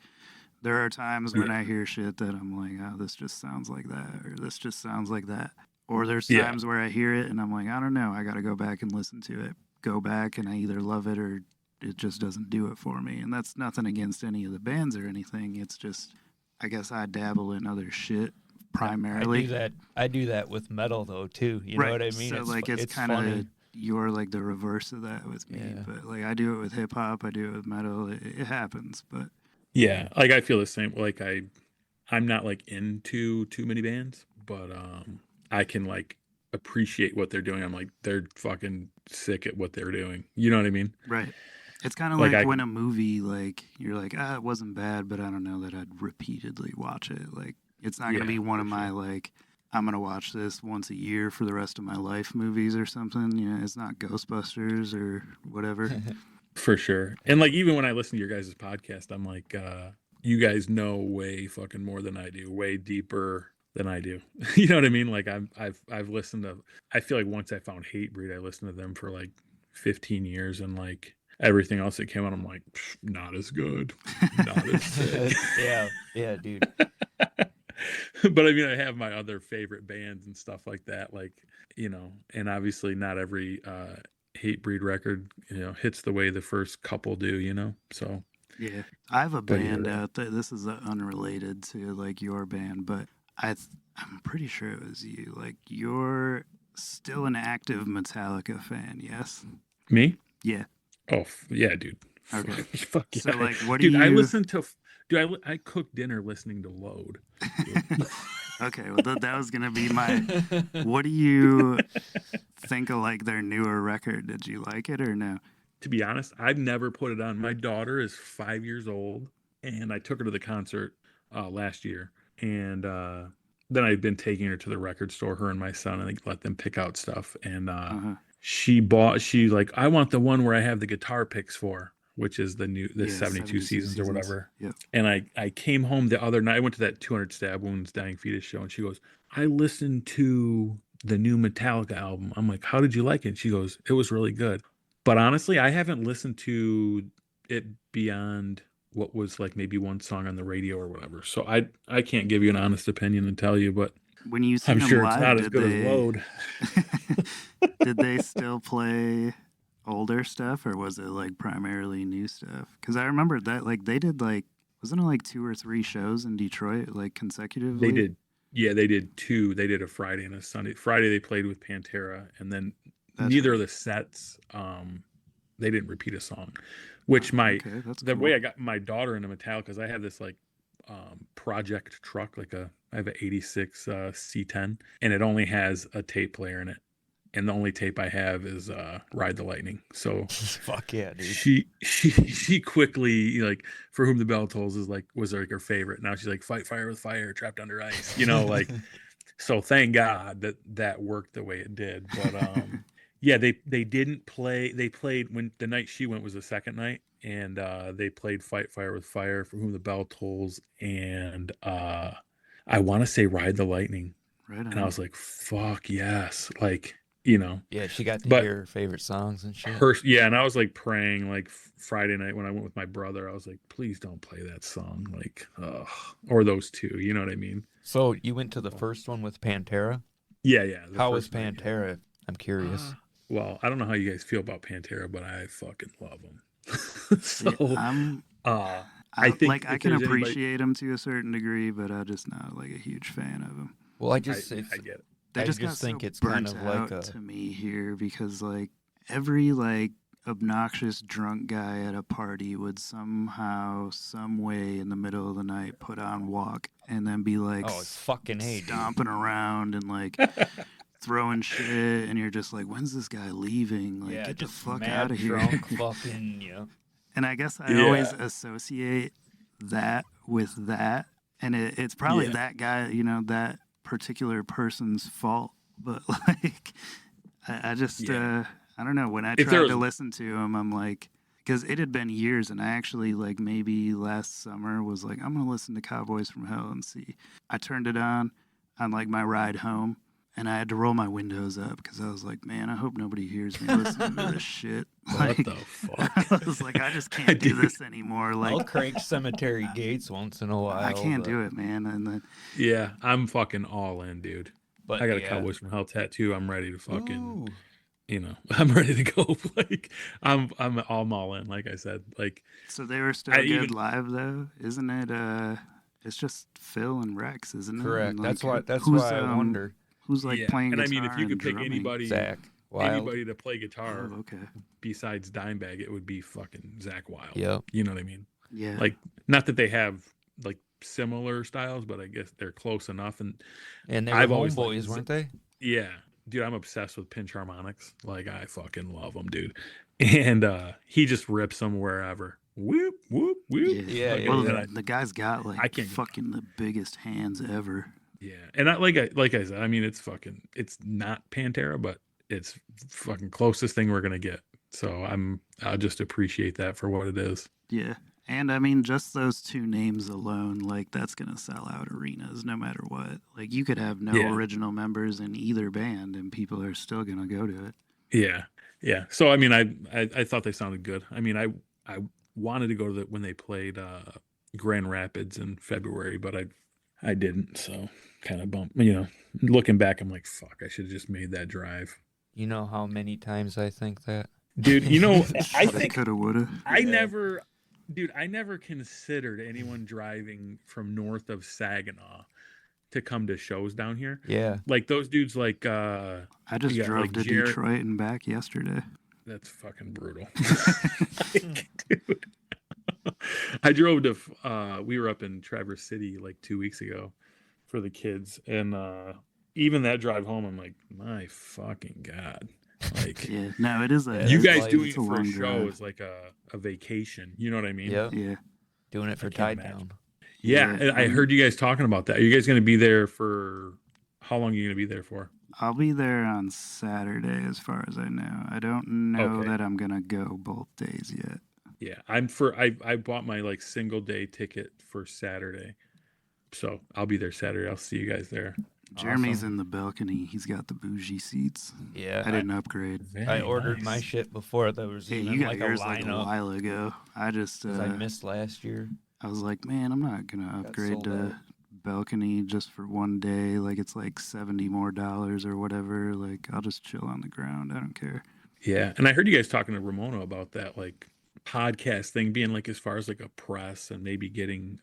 S4: there are times when
S2: Yeah.
S4: I hear shit that I'm like, oh, this just sounds like that, or this just sounds like that. Or there's
S2: Yeah.
S4: times where I hear it and I'm like, I don't know, I got to go back and listen to it. Go back and I either love it or it just doesn't do it for me. And that's nothing against any of the bands or anything. It's just, I guess I dabble in other shit primarily.
S3: I do that with metal though too. You know what I mean?
S4: So like it's kind
S3: funny.
S4: of you're like the reverse of that with me.
S3: Yeah.
S4: But like I do it with hip hop, I do it with metal. It happens, but
S2: Yeah. Like I feel the same. Like I'm not like into too many bands, but I can like appreciate what they're doing. I'm like, they're fucking sick at what they're doing. You know what I mean?
S4: right. It's kind of
S2: Like,
S4: like
S2: I-
S4: when a movie, like you're like, it wasn't bad, but I don't know that I'd repeatedly watch it. Like it's not gonna
S2: Yeah,
S4: be one
S2: for
S4: of my
S2: sure.
S4: like I'm gonna watch this once a year for the rest of my life movies or something. You know, it's not Ghostbusters or whatever.
S2: For sure. And like even when I listen to your guys' podcast, I'm like, you guys know way fucking more than I do, way deeper than I do. You know what I mean? Like I've listened to. I feel like once I found Hatebreed, I listened to them for like 15 years, and like everything else that came out, I'm like, not as good, not as sick.
S3: yeah, dude.
S2: But I mean, I have my other favorite bands and stuff like that, like and obviously not every Hatebreed record hits the way the first couple do. So
S4: Yeah, I have a
S2: But yeah,
S4: band
S2: right.
S4: out there. This is unrelated to like your band, but I'm pretty sure it was you. Like you're still an active Metallica fan, yes?
S2: Me?
S4: Yeah.
S2: Oh yeah, dude.
S4: Okay.
S2: Fuck yeah.
S4: So like, what do
S2: Dude,
S4: you?
S2: I listen to. Dude, I cook dinner listening to Load.
S4: Okay, well that was gonna be my. What do you think of like their newer record? Did you like it or no?
S2: To be honest, I've never put it on. My daughter is 5 years old, and I took her to the concert last year, and then I've been taking her to the record store, her and my son, and let them pick out stuff. And she's like, I want the one where I have the guitar picks for, which is the 72 seasons or whatever.
S4: Yep.
S2: And I came home the other night. I went to that 200 Stab Wounds Dying Fetus show, and she goes, I listened to the new Metallica album. I'm like, how did you like it? She goes, it was really good. But honestly, I haven't listened to it beyond what was like maybe one song on the radio or whatever. So I can't give you an honest opinion and tell you, but
S4: When you seen
S2: I'm
S4: them
S2: sure it's
S4: live,
S2: not as
S4: did
S2: good as
S4: they
S2: Load.
S4: did they still play older stuff, or was it like primarily new stuff? Because I remember that like they did like wasn't it like 2 or 3 shows in Detroit like consecutively?
S2: They did, yeah, they did two. They did a Friday and a Sunday. Friday they played with Pantera, and then
S4: That's
S2: neither
S4: right.
S2: of the sets, they didn't repeat a song. Which
S4: Okay, that's
S2: the
S4: cool.
S2: way I got my daughter into Metallica, because I have this like project truck, I have an '86 C10, and it only has a tape player in it, and the only tape I have is Ride the Lightning. So
S3: Fuck yeah, dude.
S2: she quickly, like, For Whom the Bell Tolls was like her favorite. Now she's like Fight Fire with Fire, Trapped Under Ice, like. So thank God that worked the way it did. But yeah, they didn't play. They played when the night she went was the second night, and they played Fight Fire with Fire, For Whom the Bell Tolls, and I want to say Ride the Lightning.
S4: Right
S2: And I
S4: on.
S2: was like, fuck yes, like,
S3: Yeah, she got to
S2: but
S3: hear her favorite songs and shit.
S2: yeah, and I was like praying like Friday night when I went with my brother. I was like, please don't play that song, like, or those two. You know what I mean?
S3: So you went to the first one with Pantera?
S2: Yeah. The
S3: How was
S2: first night, yeah.
S3: Pantera? I'm curious.
S2: Well, I don't know how you guys feel about Pantera, but I fucking love them.
S4: See,
S2: So, I think
S4: like I
S2: if
S4: can
S2: there's anybody-
S4: appreciate them to a certain degree, but I'm just not like a huge fan of them.
S3: Well, I
S2: I
S3: just
S2: get it.
S4: They
S3: I
S4: just
S3: just
S4: got
S3: think
S4: so
S3: it's kind
S4: burnt
S3: of like
S4: out
S3: a
S4: to me here because like every like obnoxious drunk guy at a party would somehow, some way in the middle of the night put on Walk and then be like
S3: oh, it's fucking A, dude.
S4: stomping around and like throwing shit, and you're just like, when's this guy leaving? Like,
S3: Yeah,
S4: get the
S3: just
S4: fuck
S3: mad
S4: out of here.
S3: drunk, fucking, yeah.
S4: And I guess I
S2: Yeah.
S4: always associate that with that, and it's probably
S2: Yeah.
S4: that guy, that particular person's fault. But like, I just,
S2: Yeah.
S4: I don't know. When I
S2: If there
S4: tried
S2: was-
S4: to listen to him, I'm like, because it had been years, and I actually like maybe last summer was like, I'm gonna listen to Cowboys from Hell and see. I turned it on like my ride home. And I had to roll my windows up because I was like, man, I hope nobody hears me listening to this shit.
S2: What
S4: Like,
S2: the fuck?
S4: I was like, I just can't do
S2: Dude.
S4: this anymore. Like,
S3: I'll crank Cemetery Gates once in a while.
S4: I can't do it, man. And then,
S2: Yeah, I'm fucking all in, dude.
S3: But
S2: I got a
S3: yeah.
S2: Cowboys from Hell tattoo. I'm ready to fucking,
S3: Ooh.
S2: I'm ready to go. Like, I'm all in. Like I said, like,
S4: so they were still
S2: I
S4: good
S2: even-
S4: live though, isn't it? It's just Phil and Rex, isn't it?
S3: Correct.
S4: And,
S3: That's
S4: like,
S3: why. That's
S4: who's,
S3: why I wonder.
S4: Who's like
S2: yeah.
S4: playing
S2: And I
S4: guitar
S2: mean, if you
S4: and
S2: could pick
S4: drumming?
S2: anybody
S3: Wild.
S2: to play guitar
S4: Oh, okay.
S2: besides Dimebag, it would be fucking Zach Wild.
S3: Yep.
S2: You know what I mean?
S4: Yeah.
S2: Like, not that they have like similar styles, but I guess they're close enough. And
S3: And they
S2: I've
S3: were
S2: always
S3: homeboys,
S2: liked
S3: weren't they?
S2: yeah, dude, I'm obsessed with pinch harmonics. Like, I fucking love them, dude. And he just rips them wherever. Whoop whoop whoop.
S3: Yeah,
S2: Fucking-
S4: Well,
S2: and
S4: the guy's got
S2: I
S4: like
S2: can't-
S4: fucking the biggest hands ever.
S2: yeah, and like I said, I mean, it's not Pantera, but it's fucking closest thing we're gonna get. So I'll just appreciate that for what it is.
S4: Yeah. And I mean, just those two names alone, like that's gonna sell out arenas no matter what. Like you could have no
S2: Yeah.
S4: original members in either band, and people are still gonna go to it.
S2: Yeah. So I mean, I thought they sounded good. I mean, I wanted to go to when they played Grand Rapids in February, but I didn't. So kind of bummed. Looking back, I'm like, fuck, I should have just made that drive.
S3: You know how many times I think that?
S2: Dude, I think
S4: coulda, woulda.
S2: I
S3: Yeah.
S2: never considered anyone driving from north of Saginaw to come to shows down here.
S3: Yeah.
S2: Like those dudes, like
S4: I just
S2: yeah,
S4: drove
S2: like
S4: to
S2: Jared-
S4: Detroit and back yesterday.
S2: that's fucking brutal. Dude. I drove to we were up in Traverse City like 2 weeks ago for the kids, and even that drive home, I'm like, my fucking god. Like,
S4: Yeah, no, it is a.
S3: Yeah,
S2: you
S3: that's
S2: guys
S3: like-
S2: doing it
S4: it's a
S2: for a
S4: long
S2: show
S4: drive.
S2: is like a vacation. You know what I mean?
S3: Yep.
S4: Yeah,
S3: Doing it for
S2: can't
S3: Tide
S2: imagine.
S3: Down.
S2: Yeah, and I heard you guys talking about that. Are you guys going to be there for how long? Are you going to be there for?
S4: I'll be there on Saturday, as far as I know. I don't know
S2: Okay.
S4: that I'm gonna go both days yet.
S2: Yeah, I bought my like single day ticket for Saturday, so I'll be there Saturday. I'll see you guys there.
S4: Jeremy's
S3: Awesome.
S4: in the balcony. He's got the bougie seats.
S3: Yeah,
S4: I didn't upgrade.
S3: I
S2: Very
S3: ordered my
S2: nice.
S3: shit before there was
S4: Yeah,
S3: even
S4: you got
S3: like a
S4: yours like a
S3: lineup
S4: while ago. I just
S3: because I missed last year.
S4: I was like, man, I'm not gonna upgrade
S3: sold
S4: to
S3: out.
S4: balcony just for one day. Like it's like $70 more or whatever. Like I'll just chill on the ground. I don't care.
S2: Yeah, and I heard you guys talking to Ramona about that, like podcast thing being like as far as like a press and maybe getting.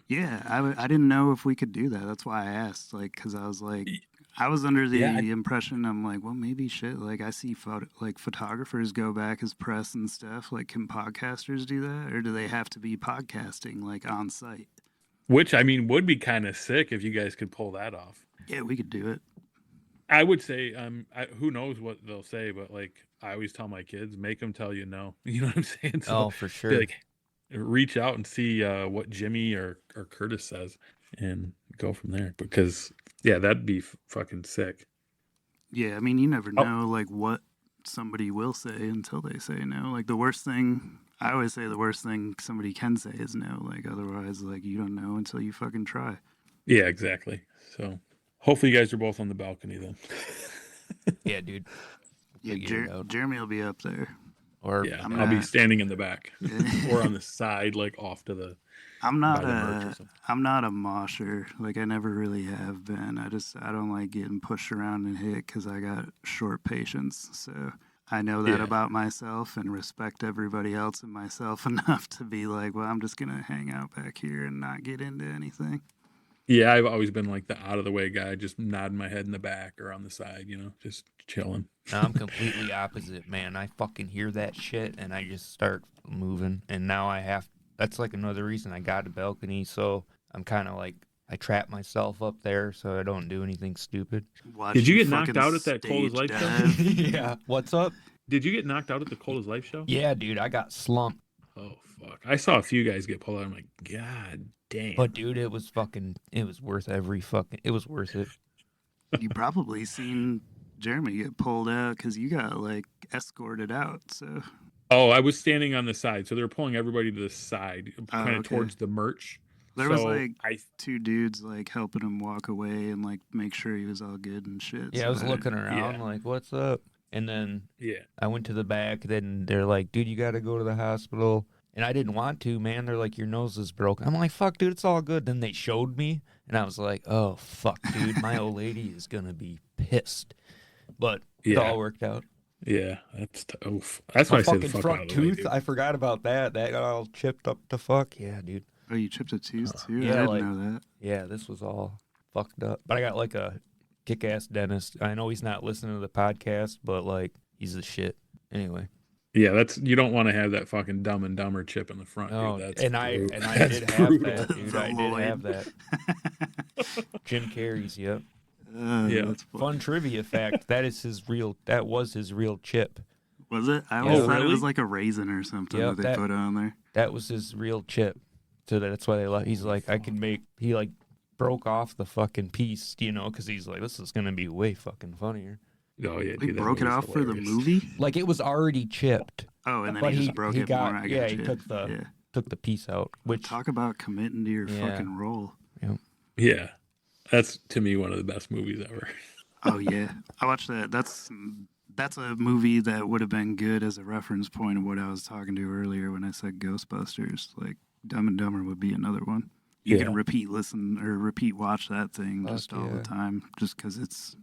S4: Yeah, I didn't know if we could do that. That's why I asked. Like, cause I was like, I was under the
S2: Yeah,
S4: impression I'm like, well, maybe shit. Like I see like photographers go back as press and stuff. Like, can podcasters do that, or do they have to be podcasting like on site?
S2: which I mean would be kind of sick if you guys could pull that off.
S4: Yeah, we could do it.
S2: I would say, who knows what they'll say, but like I always tell my kids, make them tell you no. You know what I'm saying? So
S3: Oh, for
S2: be
S3: sure.
S2: like, reach out and see what Jimmy or Curtis says, and go from there. Because yeah, that'd be fucking sick.
S4: Yeah, I mean, you never
S2: Oh,
S4: know like what somebody will say until they say no. Like the worst thing, I always say the worst thing somebody can say is no. Like otherwise, like you don't know until you fucking try.
S2: yeah, exactly. So hopefully you guys are both on the balcony then.
S3: Yeah, dude.
S4: Yeah,
S3: Figure it out.
S4: Jeremy will be up there.
S3: Or
S2: Yeah,
S4: I'm
S2: I'll be
S4: not.
S2: standing in the back or on the side, like off to the
S4: I'm
S2: by
S4: not
S2: the merch or
S4: a.
S2: something.
S4: I'm not a mosher. Like I never really have been. I don't like getting pushed around and hit because I got short patience. So I know that
S2: Yeah.
S4: about myself and respect everybody else and myself enough to be like, well, I'm just gonna hang out back here and not get into anything.
S2: Yeah, I've always been like the out of the way guy, just nodding my head in the back or on the side, just chilling.
S3: now I'm completely opposite, man. I fucking hear that shit and I just start moving. And now that's like another reason I got a balcony. So I'm kind of like, I trap myself up there so I don't do anything stupid.
S4: Watch
S2: Did you get
S4: fucking
S2: knocked out at that Cold as
S4: stage
S2: Life show?
S4: dive.
S3: Yeah. What's up?
S2: Did you get knocked out at the Cold as Life show?
S3: Yeah, dude, I got slumped.
S2: Oh fuck! I saw a few guys get pulled out. I'm like, God damn.
S3: But dude, it was worth it was worth it.
S4: You probably seen Jeremy get pulled out because you got like escorted out. So
S2: Oh, I was standing on the side, so they were pulling everybody to the side, kind of
S4: okay.
S2: towards the merch.
S4: There was
S2: So
S4: like
S2: I
S4: two dudes like helping him walk away and like make sure he was all good and shit.
S3: Yeah,
S4: so
S3: I was
S4: I
S3: looking
S4: didn't-
S3: around
S2: Yeah.
S3: like, what's up? And then
S2: yeah.
S3: I went to the back. Then they're like, dude, you got to go to the hospital. And I didn't want to, man. They're like, your nose is broken. I'm like, fuck, dude, it's all good. Then they showed me, and I was like, oh, fuck, dude, my old lady is going to be pissed. But it
S2: Yeah.
S3: all worked out.
S2: Yeah, oof. That's
S3: My
S2: why I say the
S3: fucking
S2: fuck
S3: front
S2: out of the way,
S3: tooth,
S2: dude.
S3: I forgot about that. That got all chipped up to fuck. Yeah, dude.
S4: Oh, you chipped a tooth too?
S3: yeah,
S4: I didn't
S3: like-
S4: know that.
S3: Yeah, this was all fucked up. But I got like a kick-ass dentist. I know he's not listening to the podcast, but like, he's the shit. Anyway.
S2: Yeah, you don't want to have that fucking Dumb and Dumber chip in the front,
S3: No,
S2: dude. That's
S3: and I
S2: that's
S3: did have
S2: brutal.
S3: that, dude.
S4: The
S3: I did
S4: Lloyd.
S3: have that. Jim Carrey's, yep.
S2: Yeah.
S4: That's funny.
S3: Fun trivia fact: that was his real chip.
S4: Was it? I
S3: Yeah.
S4: always
S2: Oh,
S4: thought it
S2: really?
S4: was like a raisin or something
S3: Yep,
S4: that they
S3: that-
S4: put on there.
S3: That was his real chip. So that's why he's like, he like broke off the fucking piece, because he's like, this is gonna be way fucking funnier.
S2: Oh yeah,
S4: He
S2: dude, that
S4: broke it
S2: movie's
S4: off for the
S2: hilarious.
S4: movie?
S3: Like it was already chipped.
S4: Oh, and then
S3: But
S4: he
S3: he-
S4: just broke
S3: he
S4: it
S3: got-
S4: more. I
S3: yeah,
S4: got
S3: he
S4: you.
S3: took Took the piece out. Which
S4: Talk about committing to your
S3: Yeah.
S4: fucking role.
S2: Yeah, that's to me one of the best movies ever.
S4: Oh yeah, I watched that. That's a movie that would have been good as a reference point of what I was talking to earlier when I said Ghostbusters. Like Dumb and Dumber would be another one. You
S2: Yeah.
S4: can repeat watch that thing
S3: Fuck
S4: just all
S3: yeah.
S4: the time, just because it's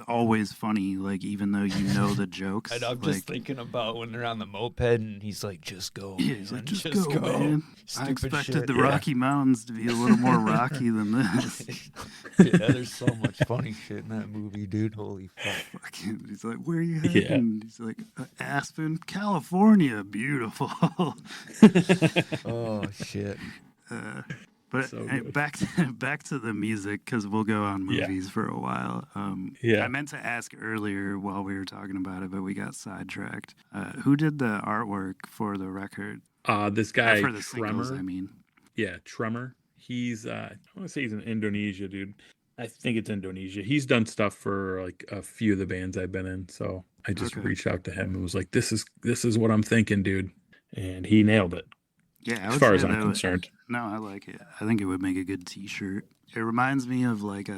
S4: always funny. Like even though you know the jokes.
S3: and I'm
S4: like,
S3: just thinking about when they're on the moped and he's like, just go.
S4: yeah, he's like,
S3: man,
S4: just go, man. I
S3: Stupid
S4: expected
S3: shit.
S4: the
S3: Yeah.
S4: Rocky Mountains to be a little more rocky than this.
S3: Yeah, there's so much funny shit in that movie, dude. Holy fuck.
S4: Fucking, he's like, where are you
S2: Yeah.
S4: heading? He's like, Aspen, California, beautiful.
S3: Oh shit.
S4: But
S2: So
S4: hey,
S2: good.
S4: back to the music because we'll go on
S2: Yeah.
S4: movies for a while.
S2: Yeah.
S4: I meant to ask earlier while we were talking about it, but we got sidetracked. Who did the artwork for the record?
S2: This
S4: Or
S2: guy
S4: for the singles,
S2: Tremor.
S4: I mean.
S2: Yeah, Tremor. He's I want to say he's in Indonesia, dude. I think it's Indonesia. He's done stuff for like a few of the bands I've been in, so I just
S4: Okay.
S2: reached out to him and was like, "This is what I'm thinking, dude," and he nailed it.
S4: Yeah, I
S2: As
S4: would
S2: far
S4: say
S2: as I'm
S4: that would-
S2: concerned.
S4: No, I like it. I think it would make a good T-shirt. It reminds me of like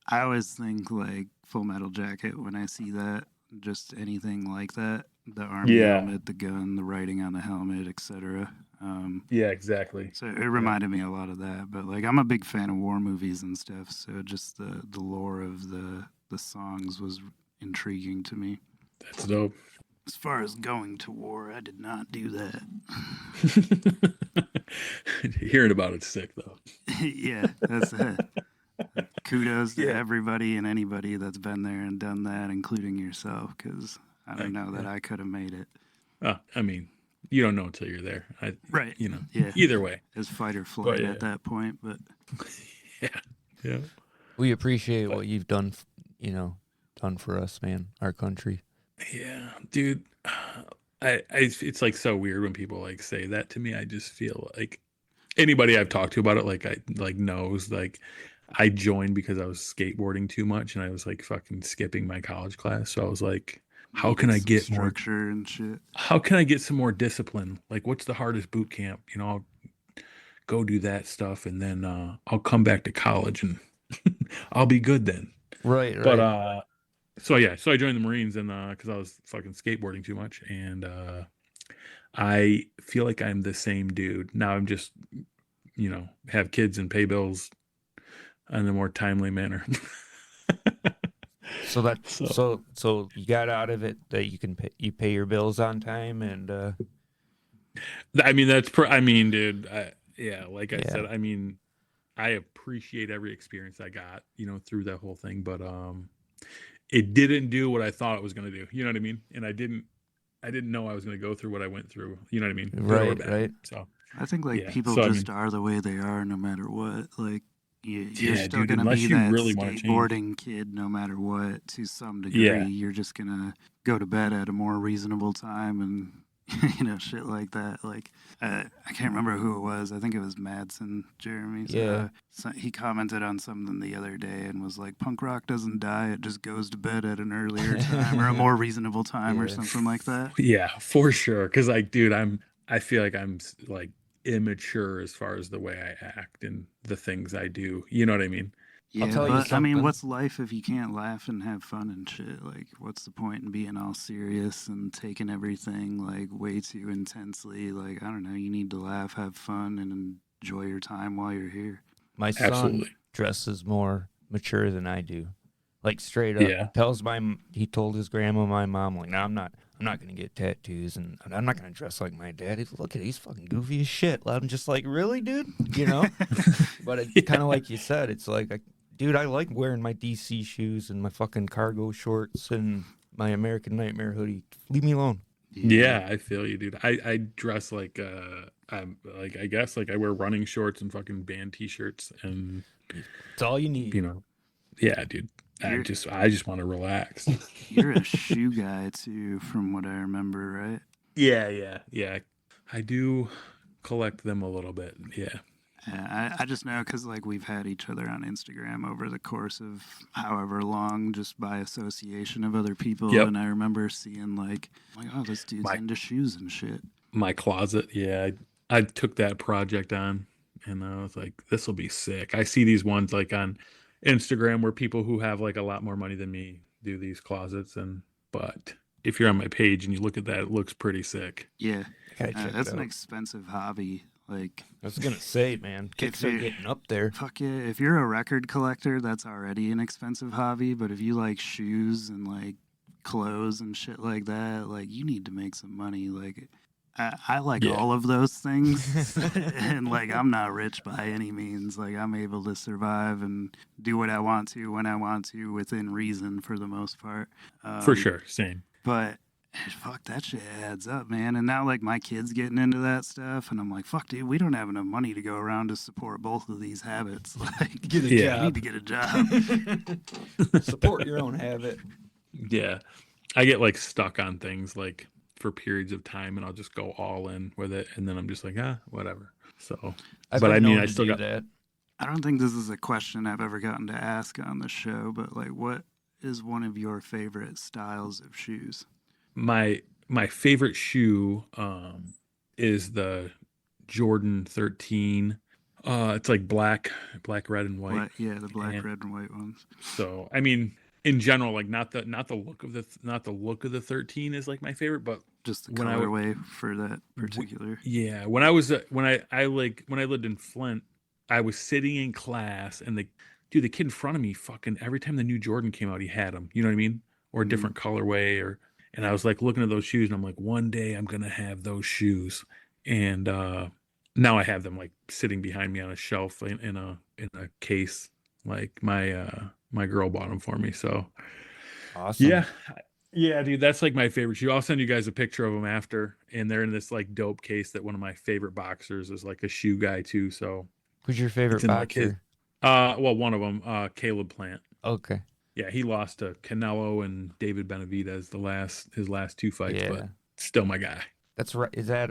S4: I always think like Full Metal Jacket when I see that, just anything like that, the army
S2: Yeah.
S4: helmet, the gun, the writing on the helmet, etc.
S2: Yeah, exactly.
S4: So it reminded me a lot of that. But like I'm a big fan of war movies and stuff, so just the lore of the songs was intriguing to me.
S2: That's dope.
S4: As far as going to war, I did not do that.
S2: Hearing about it's sick though.
S4: Yeah, that's it. Kudos to
S2: Yeah.
S4: everybody and anybody that's been there and done that, including yourself, because I don't
S2: Thank
S4: know
S2: you.
S4: that I could have made it.
S2: I mean, you don't know until you're there.
S4: Right.
S2: You know.
S4: Yeah.
S2: Either way.
S4: As fight or flight
S2: yeah.
S4: at that point, but
S2: Yeah. Yeah.
S3: We appreciate
S2: But-
S3: what you've done, done for us, man, our country.
S2: Yeah, dude. It's like so weird when people like say that to me. I just feel like anybody I've talked to about it, like I like knows, like I joined because I was skateboarding too much and I was like fucking skipping my college class. So I was like, how can I
S4: needed some
S2: get more?
S4: structure and shit?
S2: How can I get some more discipline? Like, what's the hardest boot camp? You know, I'll go do that stuff and then I'll come back to college and I'll be good then.
S3: Right.
S2: But so I joined the Marines and because I was fucking skateboarding too much and I feel like I'm the same dude. Now I'm just, have kids and pay bills in a more timely manner.
S3: So that so you got out of it that you pay your bills on time and
S2: I mean, dude, like I
S3: Yeah.
S2: said, I mean, I appreciate every experience I got, through that whole thing, but it didn't do what I thought it was going to do. You know what I mean? And I didn't know I was going to go through what I went through. You know what I mean? Good or
S3: Right,
S2: bad.
S3: right.
S2: So
S4: I think like
S2: Yeah,
S4: people
S2: so, I
S4: just are the way they are, no matter what. Like you're
S2: Yeah,
S4: still
S2: dude,
S4: gonna
S2: unless
S4: be
S2: you
S4: that
S2: really wanna change.
S4: skateboarding kid, no matter what. To some degree,
S2: Yeah.
S4: you're just gonna go to bed at a more reasonable time and shit like that. Like I can't remember who it was. I think it was Madsen Jeremy.
S3: Yeah.
S4: So he commented on something the other day and was like, "Punk rock doesn't die; it just goes to bed at an earlier time or a more reasonable time or
S3: Yeah.
S4: something like that."
S2: Yeah, for sure. Cause like, dude, I feel like I'm like immature as far as the way I act and the things I do. You know what I mean?
S4: Yeah,
S3: tell you
S4: but I mean,
S3: something.
S4: what's life if you can't laugh and have fun and shit? Like, what's the point in being all serious and taking everything like way too intensely? Like, I don't know. You need to laugh, have fun, and enjoy your time while you're here.
S3: My son
S2: Absolutely.
S3: dresses more mature than I do. Like straight up,
S2: Yeah.
S3: he told his grandma, my mom, like, no, I'm not gonna get tattoos, and I'm not gonna dress like my dad. Look at he's fucking goofy as shit. I'm just like, really, dude? But it's kind of like you said. It's like, dude, I like wearing my DC shoes and my fucking cargo shorts and my American Nightmare hoodie. Leave me alone.
S2: Yeah, I feel you, dude. I dress like I'm like I guess like I wear running shorts and fucking band t-shirts and
S3: It's all you need.
S2: Yeah, dude. I
S4: You're-
S2: just want to relax.
S4: You're a shoe guy too, from what I remember, right?
S2: Yeah. I do collect them a little bit. Yeah.
S4: Yeah, I just know because like we've had each other on Instagram over the course of however long, just by association of other people,
S2: Yep.
S4: and I remember seeing like, oh, this dude's
S2: My-
S4: into shoes and shit.
S2: My closet. Yeah. I took that project on and I was like, this will be sick. I see these ones like on Instagram where people who have like a lot more money than me do these closets but if you're on my page and you look at that, it looks pretty sick.
S4: Yeah,
S3: I gotta check
S4: that's
S3: it
S4: an
S3: out.
S4: expensive hobby. Like,
S3: I was gonna say, man, kicks are
S4: you're-
S3: getting up there.
S4: fuck yeah, if you're a record collector, that's already an expensive hobby. But if you like shoes and like clothes and shit like that, like you need to make some money. Like, I like
S2: Yeah.
S4: all of those things, and like I'm not rich by any means. Like I'm able to survive and do what I want to when I want to within reason for the most part.
S2: For sure. Same.
S4: But fuck, that shit adds up, man. And now like my kids getting into that stuff, and I'm like, fuck, dude, we don't have enough money to go around to support both of these habits. Like,
S3: Get a
S2: Yeah.
S4: I need to get a job.
S3: Support your own habit.
S2: Yeah. I get like stuck on things like for periods of time and I'll just go all in with it and then I'm just like, whatever. So
S3: I've
S2: But
S3: been
S2: I mean,
S3: known
S2: I
S3: to
S2: still
S3: do
S2: got-
S3: that.
S4: I don't think this is a question I've ever gotten to ask on the show, but like, what is one of your favorite styles of shoes?
S2: my favorite shoe is the Jordan 13 It's like black, red, and white.
S4: Yeah, the black,
S2: And
S4: red, and white ones.
S2: so, I mean, in general, like not the look of the 13 is like my favorite, but
S4: Just the
S2: when I would,
S4: colorway for that particular.
S2: yeah, when I was when I lived in Flint, I was sitting in class, and the kid in front of me, fucking every time the new Jordan came out, he had them. You know what I mean? Or a different colorway, and I was like looking at those shoes, and I'm like, one day I'm gonna have those shoes, and now I have them like sitting behind me on a shelf in a case. Like my girl bought them for me, so
S3: Awesome.
S2: yeah. Yeah, dude, that's like my favorite shoe. I'll send you guys a picture of them after, and they're in this like dope case that one of my favorite boxers is like a shoe guy too. So
S3: Who's your
S2: it's
S3: favorite
S2: in like his,
S3: boxer?
S2: well, one of them, Caleb Plant.
S3: Okay.
S2: Yeah, he lost to Canelo and David Benavidez his last two fights,
S3: Yeah.
S2: but still my guy.
S3: That's right. Is that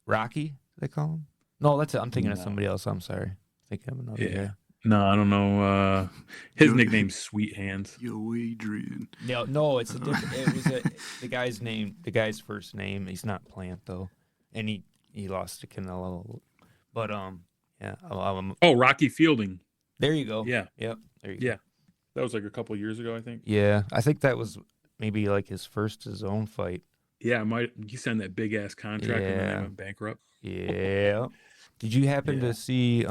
S3: Rocky? They call him? No, that's it. I'm thinking of
S2: No.
S3: somebody else. I'm sorry. Thinking of another
S2: Yeah.
S3: guy.
S2: No, I don't know. His
S4: Yo-
S2: nickname's Sweet Hands.
S4: Yo, Adrian.
S3: No, it's a different. It was the guy's name. The guy's first name. He's not Plant though, and he lost to Canelo. But yeah.
S2: Oh, Rocky Fielding.
S3: There you go.
S2: Yeah.
S3: Yep. There you go.
S2: Yeah. That was like a couple years ago, I think.
S3: Yeah, I think that was maybe like his own fight.
S2: Yeah, he signed that big ass contract and then
S3: Yeah.
S2: they went bankrupt.
S3: Yeah. Did you happen
S2: Yeah.
S3: to see,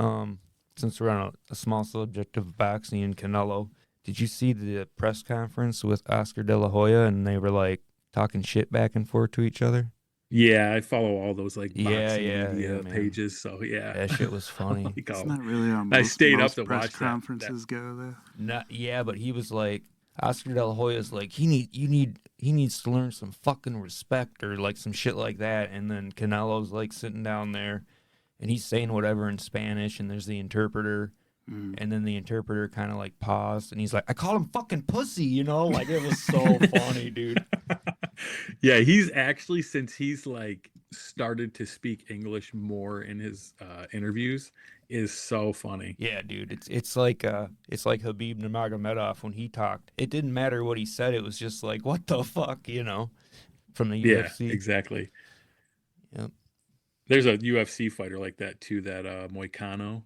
S3: since we're on a small subject of boxing and Canelo, did you see the press conference with Oscar De La Hoya and they were like talking shit back and forth to each other?
S2: Yeah, I follow all those like boxing
S3: Yeah,
S2: media
S3: man.
S2: pages. So yeah,
S3: That shit was funny.
S2: Like,
S4: It's
S2: oh,
S4: not really how
S2: I
S4: most,
S2: stayed up
S4: most
S2: to
S4: press
S2: watch that.
S4: conferences go, though.
S3: Yeah, but he was like, Oscar De La Hoya's like, he needs to learn some fucking respect or like some shit like that. And then Canelo's like sitting down there and he's saying whatever in Spanish and there's the interpreter. And then the interpreter kind of like paused and he's like, I call him fucking pussy, you know? Like it was so funny, dude.
S2: Yeah, he's actually, since he's like started to speak English more in his interviews, is so funny.
S3: Yeah, dude. It's like Habib Nurmagomedov when he talked. It didn't matter what he said. It was just like, what the fuck, you know, from the
S2: Yeah,
S3: UFC.
S2: exactly.
S3: Yep.
S2: There's a UFC fighter like that too, that Moicano,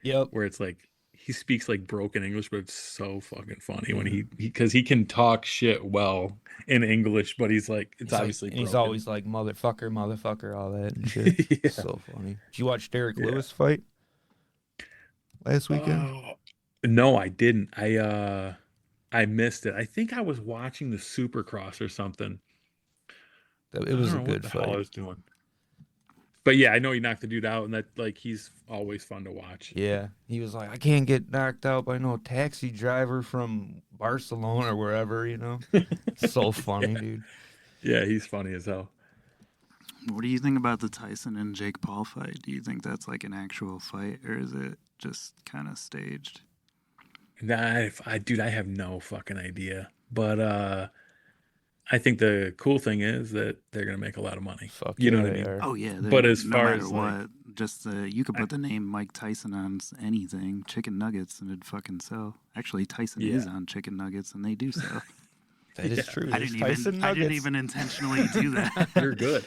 S3: Yep.
S2: where it's like he speaks like broken English, but it's so fucking funny when he because he can talk shit well in English, but he's like it's
S3: He's
S2: obviously
S3: like, and he's
S2: broken.
S3: always like motherfucker, all that and shit.
S2: Yeah.
S3: So funny. Did you watch Derek
S2: Yeah.
S3: Lewis fight last weekend?
S2: Oh, no, I didn't. I missed it. I think I was watching the Supercross or something.
S3: It was
S2: I
S3: a
S2: don't know
S3: good
S2: what the hell I
S3: fight.
S2: was doing. But yeah, I know he knocked the dude out, and that like he's always fun to watch.
S3: Yeah, he was like, I can't get knocked out by no taxi driver from Barcelona or wherever, you know. So funny, dude.
S2: Yeah, he's funny as hell.
S4: What do you think about the Tyson and Jake Paul fight? Do you think that's like an actual fight, or is it just kind of staged?
S2: Nah, dude, I have no fucking idea. But I think the cool thing is that they're gonna make a lot of money.
S3: Fuck
S2: You know
S3: yeah,
S2: what I
S3: they
S2: mean?
S3: are.
S4: Oh yeah,
S2: But as
S4: no
S2: far
S4: matter
S2: as,
S4: what,
S2: like,
S4: just you could put the name Mike Tyson on anything, chicken nuggets, and it'd fucking sell. Actually, Tyson is
S2: Yeah.
S4: on chicken nuggets, and they do sell.
S3: That is true.
S4: I
S3: There's
S4: didn't
S3: Tyson
S4: even I didn't
S3: Nuggets.
S4: even intentionally do that.
S2: You're good.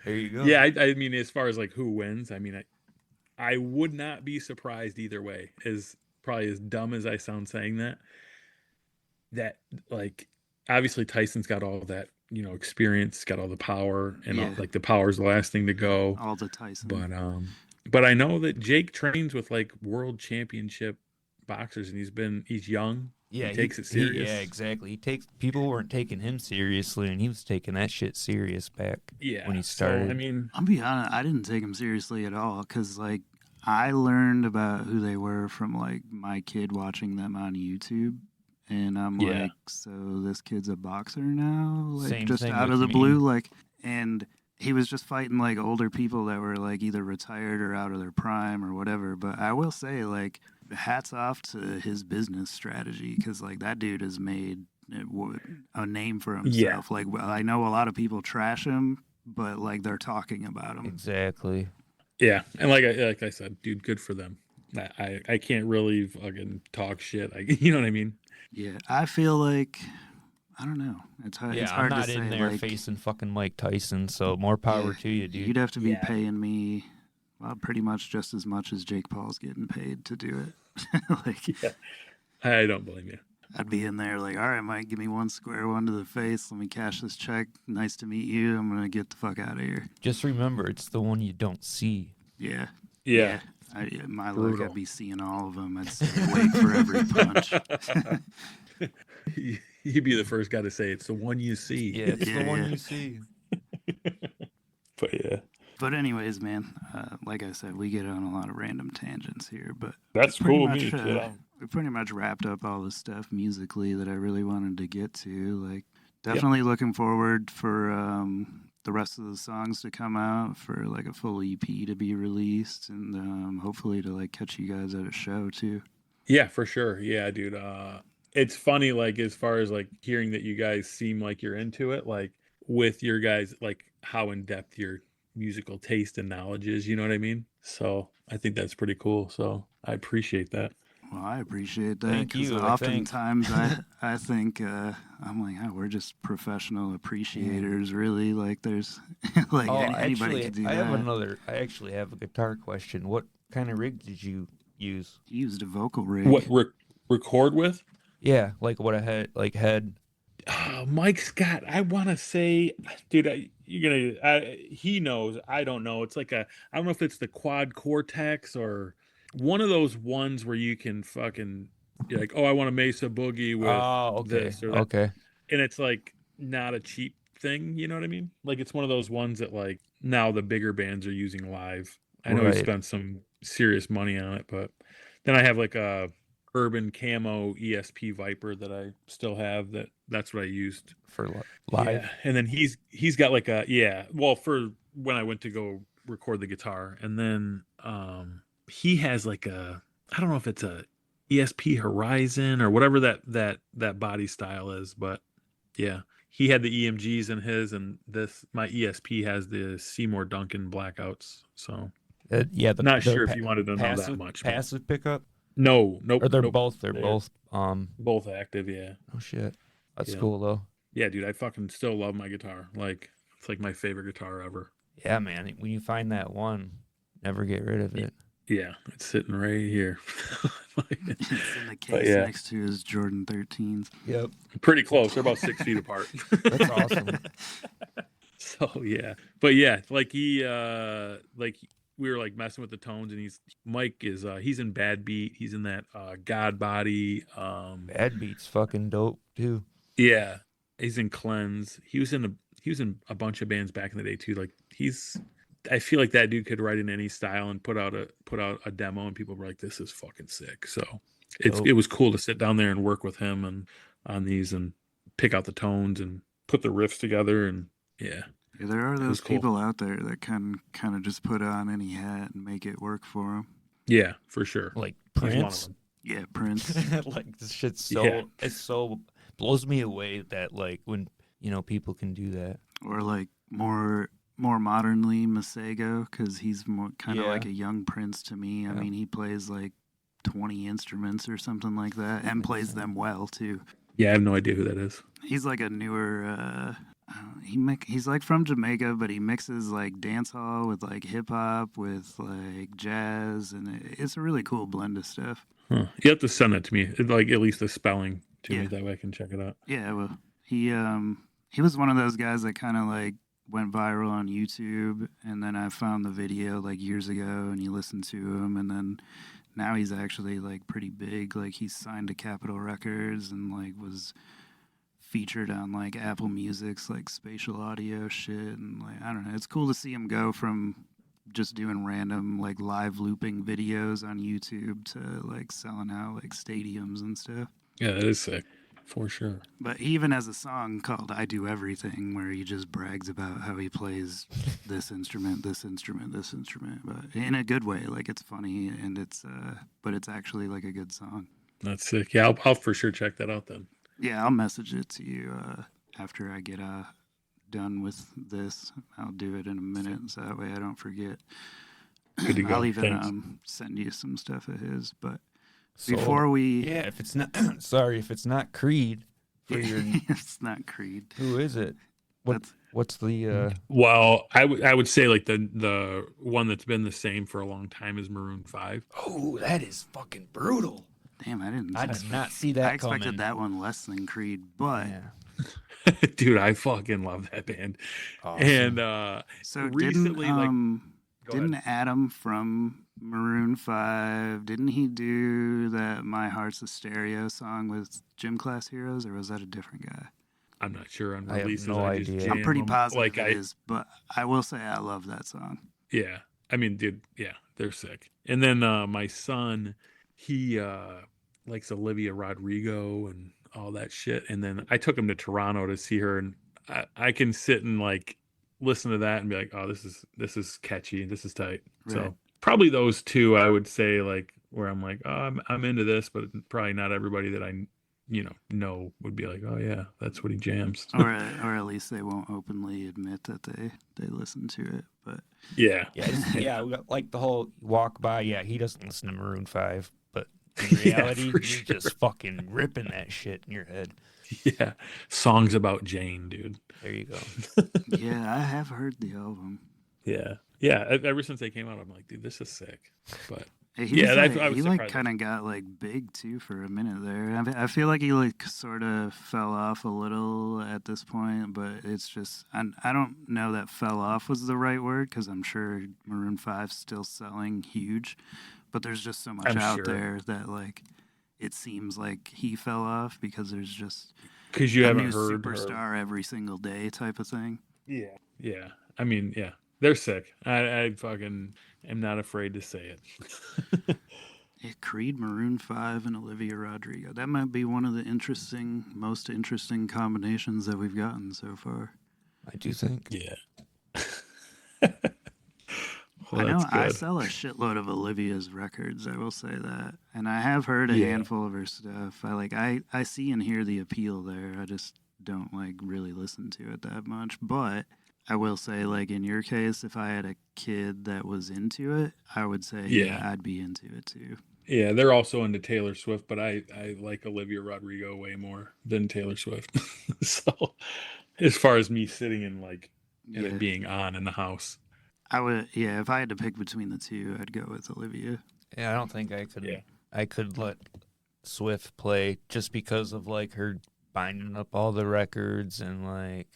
S3: There you go.
S2: Yeah, I mean, as far as like who wins, I mean, I would not be surprised either way. As probably as dumb as I sound saying that, like obviously Tyson's got all that, experience, got all the power, and all,
S4: Yeah.
S2: like the power's the last thing to go.
S4: All the Tyson.
S2: But I know that Jake trains with like world championship boxers, and he's young.
S3: Yeah,
S2: he takes it serious.
S3: yeah, exactly. People weren't taking him seriously, and he was taking that shit serious back
S2: Yeah,
S3: when he
S2: so,
S3: started.
S2: I mean,
S4: I'll be honest, I didn't take him seriously at all because, like, I learned about who they were from, like, my kid watching them on YouTube. And I'm
S2: Yeah.
S4: like, so this kid's a boxer now? Like,
S3: Same
S4: just
S3: thing
S4: out
S3: with
S4: of the
S3: me.
S4: blue? Like, and he was just fighting, like, older people that were, like, either retired or out of their prime or whatever. But I will say, like, hats off to his business strategy because, like, that dude has made a name for himself. Like, I know a lot of people trash him, but, like, they're talking about him.
S3: Exactly.
S2: yeah, and like I said, dude, good for them. I can't really fucking talk shit. You know what I mean?
S4: Yeah, I feel like, I don't know. It's hard,
S3: Yeah,
S4: it's hard
S3: I'm not
S4: to say.
S3: in there
S4: like,
S3: facing fucking Mike Tyson, so more power to you, dude.
S4: You'd have to be
S2: Yeah.
S4: paying me Well, pretty much just as much as Jake Paul's getting paid to do it. Like,
S2: Yeah, I don't blame you.
S4: I'd be in there like, all right, Mike, give me one square one to the face. Let me cash this check. Nice to meet you. I'm going to get the fuck out of here.
S3: Just remember, it's the one you don't see.
S4: Yeah.
S2: Yeah.
S4: My luck,
S2: Brutal.
S4: I'd be seeing all of them. I'd stay awake for every punch.
S2: You'd be the first guy to say it's the one you see.
S3: Yeah, it's the one
S4: Yeah.
S3: you see.
S2: But yeah,
S4: But anyways, man, like I said, we get on a lot of random tangents here, but
S2: that's
S4: pretty
S2: cool.
S4: much,
S2: Me, yeah.
S4: we pretty much wrapped up all the stuff musically that I really wanted to get to. Like, definitely looking forward for the rest of the songs to come out, for like a full EP to be released, and hopefully to like catch you guys at a show too.
S2: Yeah, for sure. Yeah, dude. It's funny, like as far as like hearing that you guys seem like you're into it, like with your guys, like how in depth your musical taste and knowledge is. You know what I mean? So I think that's pretty cool. So I appreciate that.
S4: Well, I appreciate that
S3: Thank
S4: because
S3: you, I think.
S4: oftentimes I think I'm like, oh, we're just professional appreciators, really. Like, there's like anybody could do
S3: I
S4: that.
S3: I actually have a guitar question. What kind of rig did you use?
S4: You used a vocal rig.
S2: What record with?
S3: Yeah, like what I had, like head.
S2: Mike Scott, I want to say, dude, he knows. I don't know. It's like I don't know if it's the quad cortex or one of those ones where you can fucking, you're like, oh, I want a Mesa Boogie with
S3: Okay,
S2: this or that.
S3: okay.
S2: And it's like not a cheap thing. You know what I mean? Like it's one of those ones that like now the bigger bands are using live. I know he
S3: Right.
S2: spent some serious money on it, but then I have like a Urban Camo ESP Viper that I still have. That's what I used
S3: For live.
S2: Yeah, and then he's got like well, for when I went to go record the guitar, and then he has like I don't know if it's a ESP Horizon or whatever that body style is, but yeah, he had the EMGs in his, and my ESP has the Seymour Duncan blackouts. So
S3: Yeah,
S2: not sure if you wanted to know
S3: passive,
S2: that much. But
S3: passive pickup,
S2: no, nope.
S3: or they're
S2: nope.
S3: both. They're
S2: They're
S3: both.
S2: both active. Yeah.
S3: Oh shit, that's
S2: Yeah.
S3: cool though.
S2: Yeah, dude, I fucking still love my guitar. Like it's like my favorite guitar ever.
S3: Yeah, man. When you find that one, never get rid of it.
S2: Yeah, it's sitting right here.
S4: It's in the case
S2: yeah.
S4: next to his Jordan 13s.
S3: Yep,
S2: Pretty close. They're about 6 feet apart.
S3: that's awesome.
S2: So yeah, but yeah, like he, like we were like messing with the tones, and Mike is he's in Bad Beat. He's in that God Body.
S3: Bad Beat's fucking dope too.
S2: Yeah, he's in Cleanse. He was in a bunch of bands back in the day too. Like I feel like that dude could write in any style and put out a demo, and people were like, "This is fucking sick." So it was cool to sit down there and work with him and on these and pick out the tones and put the riffs together, and yeah.
S4: Yeah, there are
S2: was
S4: those
S2: cool.
S4: people out there that kind of just put on any hat and make it work for them.
S2: Yeah, for sure.
S3: Like
S2: He's one of
S3: Prince.
S2: them.
S4: Yeah, Prince.
S3: Like this shit's so.
S2: Yeah.
S3: It's so blows me away that like when people can do that.
S4: Or like more modernly Masego, because he's more kind of
S3: Yeah.
S4: like a young Prince to me. I
S3: Yeah.
S4: mean, he plays like 20 instruments or something like that, and plays them well too.
S2: Yeah, I have no idea who that is.
S4: He's like a newer. He's like from Jamaica, but he mixes like dance hall with like hip hop with like jazz, and it's a really cool blend of stuff.
S2: Huh. You have to send that to me, like at least the spelling to me,
S4: Yeah.
S2: that way I can check it out.
S4: Yeah, well, he was one of those guys that kind of like went viral on YouTube, and then I found the video like years ago, and you listen to him, and then now he's actually like pretty big. Like he's signed to Capitol Records and like was featured on like Apple Music's like spatial audio shit, and like I don't know, it's cool to see him go from just doing random like live looping videos on YouTube to like selling out like stadiums and stuff.
S2: Yeah, that is sick, for sure.
S4: But he even has a song called I Do Everything where he just brags about how he plays this instrument, this instrument, this instrument, but in a good way. Like it's funny, and but it's actually like a good song.
S2: That's sick. Yeah, I'll for sure check that out then.
S4: Yeah, I'll message it to you after I get done with this. I'll do it in a minute, so that way I don't forget.
S2: Good to go.
S4: I'll even
S2: Thanks.
S4: send you some stuff of his. But
S3: So,
S4: before we,
S3: yeah, if it's not sorry, if it's not Creed for your,
S4: it's not Creed.
S3: who is it? What's the
S2: Well, I would say like the one that's been the same for a long time is Maroon 5.
S3: Oh, that is fucking brutal.
S4: Damn,
S3: I did not see that
S4: I expected
S3: coming.
S4: that one less than Creed, but
S3: Yeah.
S2: Dude, I fucking love that band.
S3: Awesome.
S2: And
S4: so
S2: recently, go
S4: didn't
S2: ahead.
S4: Adam from Maroon 5, didn't he do that My Heart's a Stereo song with Gym Class Heroes, or was that a different guy?
S2: I'm not sure on
S3: I have
S2: releases.
S3: no
S2: I just
S3: idea.
S2: jam
S4: I'm pretty
S2: 'em.
S4: positive
S2: Like
S4: it is, but I will say I love that song.
S2: yeah. I mean, dude, yeah, they're sick. And then my son, he likes Olivia Rodrigo and all that shit. And then I took him to Toronto to see her, and I can sit and like listen to that and be like, oh, this is catchy and this is tight.
S4: Right.
S2: So probably those two I would say, like, where I'm like, oh, I'm into this, but probably not everybody that I know would be like, oh yeah, that's what he jams.
S4: or at least they won't openly admit that they listen to it. But
S2: Yeah.
S3: Yeah, we got, like the whole walk by. Yeah, he doesn't listen to Maroon 5, but in reality,
S2: for
S3: you're
S2: sure.
S3: just fucking ripping that shit in your head.
S2: Yeah. Songs about Jane, dude.
S3: There you go.
S4: yeah, I have heard the album.
S2: Yeah. Yeah. Ever since they came out, I'm like, dude, this is sick. But
S4: He
S2: yeah,
S4: was
S2: I was
S4: he
S2: surprised.
S4: kind of got like big too for a minute there. I feel like he like sort of fell off a little at this point, but it's just I don't know that fell off was the right word, because I'm sure Maroon 5's still selling huge, but there's just so much
S2: I'm
S4: out
S2: sure.
S4: there that like it seems like he fell off because there's just
S2: Because you
S4: a
S2: haven't
S4: new
S2: heard
S4: superstar every single day type of thing.
S2: Yeah. Yeah. I mean, yeah. They're sick. I fucking am not afraid to say it.
S4: Yeah, Creed, Maroon 5, and Olivia Rodrigo. That might be one of the most interesting combinations that we've gotten so far.
S3: I do think.
S2: Yeah.
S4: I
S2: Well,
S4: know
S2: that's
S4: I
S2: good.
S4: sell a shitload of Olivia's records, I will say that. And I have heard a
S2: Yeah.
S4: handful of her stuff. I see and hear the appeal there. I just don't like really listen to it that much. But I will say, like in your case, if I had a kid that was into it, I would say
S2: Yeah.
S4: I'd be into it too.
S2: Yeah, they're also into Taylor Swift, but I like Olivia Rodrigo way more than Taylor Swift. So, as far as me sitting and like and
S4: Yeah.
S2: it being on in the house.
S4: I would, yeah, if I had to pick between the two, I'd go with Olivia.
S3: Yeah, I don't think I could.
S2: Yeah.
S3: I could let Swift play just because of like her binding up all the records and like.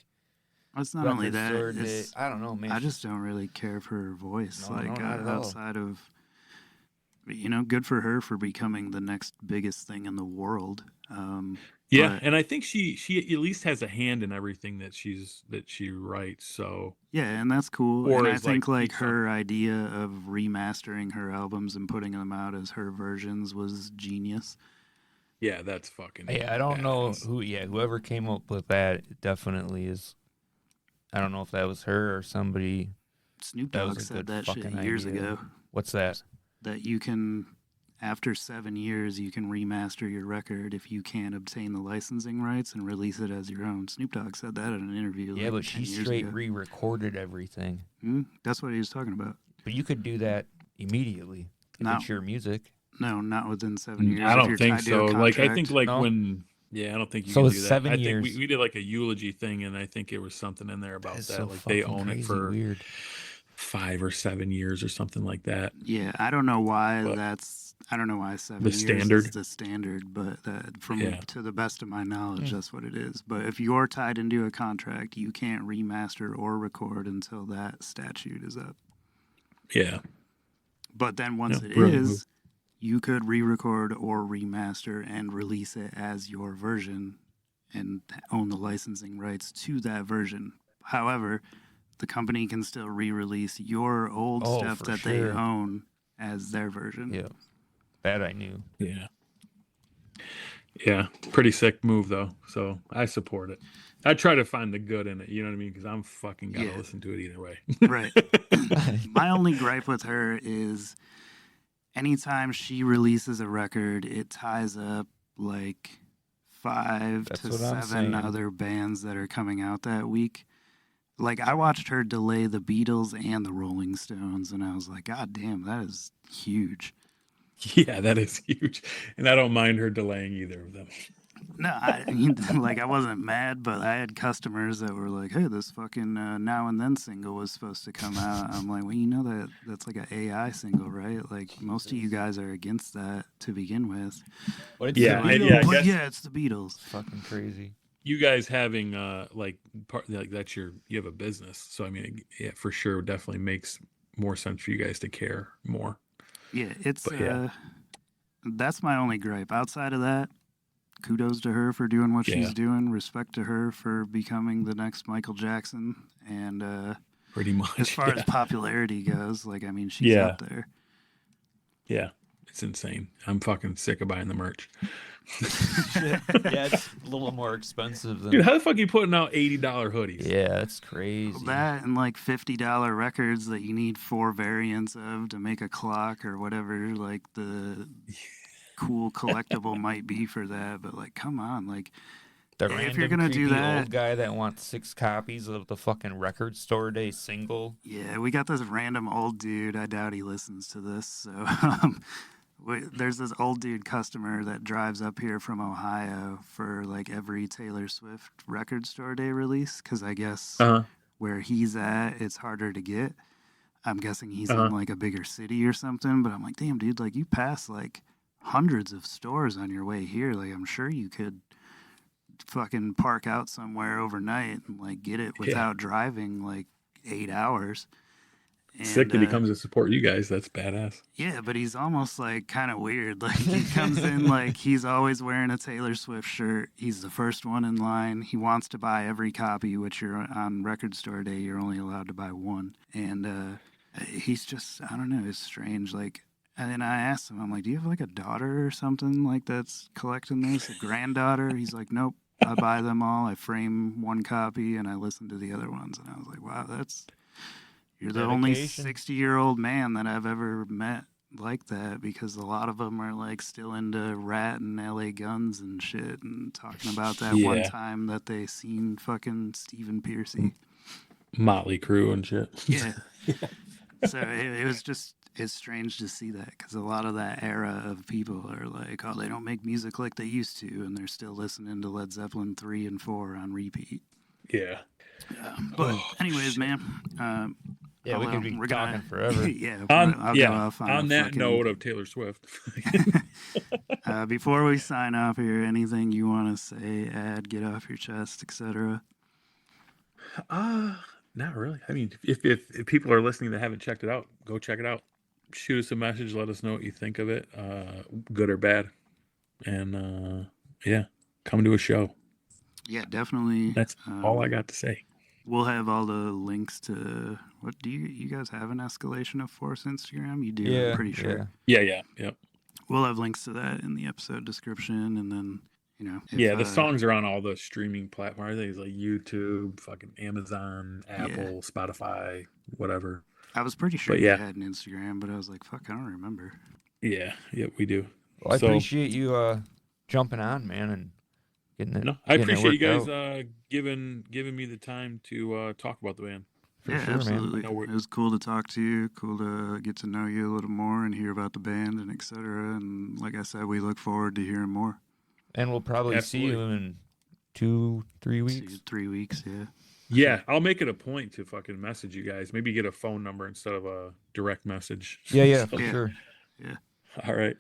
S4: It's not only
S3: record
S4: that.
S3: store
S4: It's,
S3: day. I don't know, man.
S4: I just don't really care for her voice.
S3: No,
S4: like
S3: not at all.
S4: outside of, good for her for becoming the next biggest thing in the world.
S2: Yeah,
S4: but-
S2: and I think she at least has a hand in everything that she writes. So
S4: yeah, and that's cool.
S2: Or
S4: And I
S2: is,
S4: think
S2: like,
S4: like
S2: each
S4: her idea of remastering her albums and putting them out as her versions was genius.
S2: yeah, that's fucking.
S3: Yeah, I don't know
S2: badass.
S3: who. Yeah, whoever came up with that definitely is. I don't know if that was her or somebody.
S4: Snoop
S3: That was
S4: Dogg
S3: a
S4: said
S3: good
S4: that shit
S3: fucking
S4: years
S3: idea.
S4: ago.
S3: What's that?
S4: That you can, after 7 years, you can remaster your record if you can't obtain the licensing rights and release it as your own. Snoop Dogg said that in an interview.
S3: Yeah,
S4: like
S3: but
S4: 10
S3: she
S4: years
S3: straight
S4: ago.
S3: re-recorded everything.
S4: That's what he was talking about.
S3: But you could do that immediately if
S4: No.
S3: it's your music.
S4: No, not within 7 years.
S2: I
S4: if
S2: don't
S4: you're
S2: think
S4: tied to a
S2: so. Like I
S4: contract.
S2: think like
S3: No?
S2: when I don't think you
S3: So
S2: can
S3: it's
S2: do that.
S3: 7
S2: I think
S3: years.
S2: we did like a eulogy thing, and I think it was something in there about
S3: That is
S2: that.
S3: so
S2: Like they
S3: fucking
S2: own it
S3: crazy
S2: for
S3: weird.
S2: 5 or 7 years or something like that.
S4: Yeah, I don't know why
S2: But-
S4: I don't know why 7
S2: The
S4: years
S2: standard?
S4: is the standard, but
S2: Yeah.
S4: to the best of my knowledge,
S3: Hmm.
S4: that's what it is. But if you're tied into a contract, you can't remaster or record until that statute is up.
S2: Yeah.
S4: But then once
S2: Yeah,
S4: it
S2: brilliant
S4: is,
S2: move.
S4: you could re-record or remaster and release it as your version and own the licensing rights to that version. However, the company can still re-release your old
S3: Oh,
S4: stuff
S3: for
S4: that
S3: sure.
S4: they own as their version.
S3: Yeah, that I knew.
S2: Yeah. Yeah. Pretty sick move though. So I support it. I try to find the good in it. You know what I mean? Because I'm fucking gotta
S4: Yeah.
S2: listen to it either way.
S4: Right. My only gripe with her is anytime she releases a record, it ties up like 5
S3: That's
S4: to
S3: what I'm
S4: 7
S3: saying.
S4: other bands that are coming out that week. Like I watched her delay the Beatles and the Rolling Stones, and I was like, God damn, that is huge.
S2: Yeah, that is huge. And I don't mind her delaying either of them.
S4: No, like I wasn't mad, but I had customers that were like, "Hey, this fucking Now and Then single was supposed to come out." I'm like, "Well, you know that's like an AI single, right? Like most of you guys are against that to begin with."
S3: But it's
S2: Yeah,
S3: the
S2: and
S3: Beatles.
S2: yeah, I
S4: But
S2: guess
S4: yeah, it's the Beatles.
S3: It's fucking crazy.
S2: you guys having like part like that's you have a business, so I mean, yeah, for sure, definitely makes more sense for you guys to care more.
S4: Yeah, it's
S2: But yeah,
S4: that's my only gripe. Outside of that, kudos to her for doing what
S2: yeah,
S4: she's doing. Respect to her for becoming the next Michael Jackson. And
S2: pretty much.
S4: as far
S2: Yeah,
S4: as popularity goes, like I mean, she's
S2: yeah,
S4: up there.
S2: yeah. It's insane. I'm fucking sick of buying the merch.
S3: Yeah, it's a little more expensive than.
S2: Dude, how the fuck are you putting out $80 hoodies?
S3: Yeah, that's crazy.
S4: That and like $50 records that you need 4 variants of to make a clock or whatever, like the cool collectible might be for that. But like, come on, like
S3: The
S4: if you're
S3: random
S4: gonna do
S3: creepy
S4: that,
S3: old guy that wants 6 copies of the fucking record store day single.
S4: yeah, we got this random old dude. I doubt he listens to this. So there's this old dude customer that drives up here from Ohio for like every Taylor Swift record store day release because I guess
S2: Uh
S4: where he's at, it's harder to get. I'm guessing he's
S2: huh.
S4: in like a bigger city or something. But I'm like, damn, dude, like you pass like hundreds of stores on your way here. Like I'm sure you could fucking park out somewhere overnight and like get it
S2: Yeah.
S4: without driving like 8 hours.
S2: Sick
S4: And
S2: that he comes to support you guys. That's badass.
S4: yeah, but he's almost like kind of weird. Like he comes in like he's always wearing a Taylor Swift shirt. He's the first one in line. He wants to buy every copy, which you're on record store day, you're only allowed to buy one. And he's just, I don't know, it's strange. Like, and then I asked him, I'm like, do you have like a daughter or something like that's collecting this, a granddaughter? He's like, nope. I buy them all. I frame one copy and I listen to the other ones. And I was like, wow, you're the only
S3: Dedication.
S4: 60-year-old man that I've ever met like that because a lot of them are like still into Rat and LA Guns and shit and talking about that one
S2: Yeah.
S4: time that they seen fucking Stephen Piercy.
S2: Motley Crue and shit.
S4: Yeah. So it was just, it's strange to see that because a lot of that era of people are like, oh, they don't make music like they used to, and they're still listening to Led Zeppelin 3 and 4 on repeat.
S2: Yeah.
S4: But
S2: Oh,
S4: anyways,
S2: shit.
S4: man,
S3: Yeah, we
S4: well,
S3: could be
S4: we're
S3: talking
S4: gonna,
S3: forever.
S4: yeah,
S2: On
S4: I'll go off
S2: on
S4: a
S2: that
S4: fucking,
S2: note of Taylor Swift.
S4: before we sign off here, anything you want to say, add, get off your chest, etc.?
S2: Not really. I mean, if people are listening that haven't checked it out, go check it out. Shoot us a message. Let us know what you think of it, good or bad. And yeah, come to a show.
S4: Yeah, definitely.
S2: That's all I got to say.
S4: We'll have all the links to what do you guys have an Escalation of Force Instagram? You do,
S3: Yeah,
S4: I'm pretty sure.
S2: Yeah.
S4: We'll have links to that in the episode description, and then if,
S2: Yeah, the songs are on all the streaming platforms. I think it's like YouTube, fucking Amazon,
S4: Yeah.
S2: Apple, Spotify, whatever.
S4: I was pretty sure
S2: But
S4: you
S2: yeah.
S4: had an Instagram, but I was like, fuck, I don't remember.
S2: Yeah, we do.
S3: Well, I
S2: So-
S3: appreciate you jumping on, man, and getting it.
S2: No, I
S3: getting it
S2: appreciate you
S3: worked
S2: guys
S3: out.
S2: giving me the time to talk about the band.
S3: For
S4: Yeah,
S3: sure, man.
S4: absolutely.
S2: I know we're-
S4: It was cool to talk to you. Cool to get to know you a little more and hear about the band and etc. And like I said, we look forward to hearing more.
S3: And we'll probably see you in 2-3
S4: See you
S3: weeks.
S4: in 3 weeks. Yeah.
S2: Yeah, I'll make it a point to fucking message you guys. Maybe get a phone number instead of a direct message.
S3: Yeah, for
S4: Yeah.
S3: sure.
S2: All right.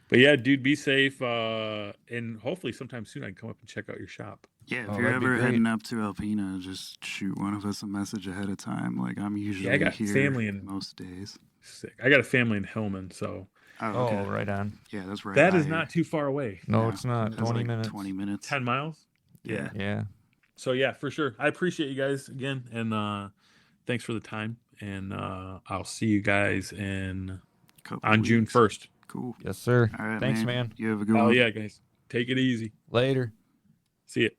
S2: But yeah, dude, be safe. And hopefully sometime soon I can come up and check out your shop.
S4: Yeah, if
S3: Oh,
S4: you're
S3: that'd be
S4: ever
S3: great.
S4: heading up to Alpena, just shoot one of us a message ahead of time. Like I'm usually
S2: got
S4: here
S2: family in-
S4: most days.
S2: Sick. I got a family in Hillman, so
S4: Oh,
S3: Oh,
S4: okay.
S3: right on.
S4: Yeah, that's right.
S2: that
S4: by
S2: is
S4: here.
S2: not too far away.
S3: No,
S4: Yeah,
S3: it's not.
S4: That's
S3: 20
S4: like
S3: minutes.
S4: 20 minutes.
S2: 10 miles?
S4: Yeah.
S3: Yeah.
S2: So yeah, for sure. I appreciate you guys again, and thanks for the time. And I'll see you guys
S4: Couple
S2: on June
S4: weeks.
S2: 1st.
S4: Cool.
S3: Yes, sir.
S4: All right,
S3: Thanks, man.
S4: You have a good
S2: Oh
S4: one.
S2: yeah, guys. Take it easy.
S3: Later.
S2: See ya.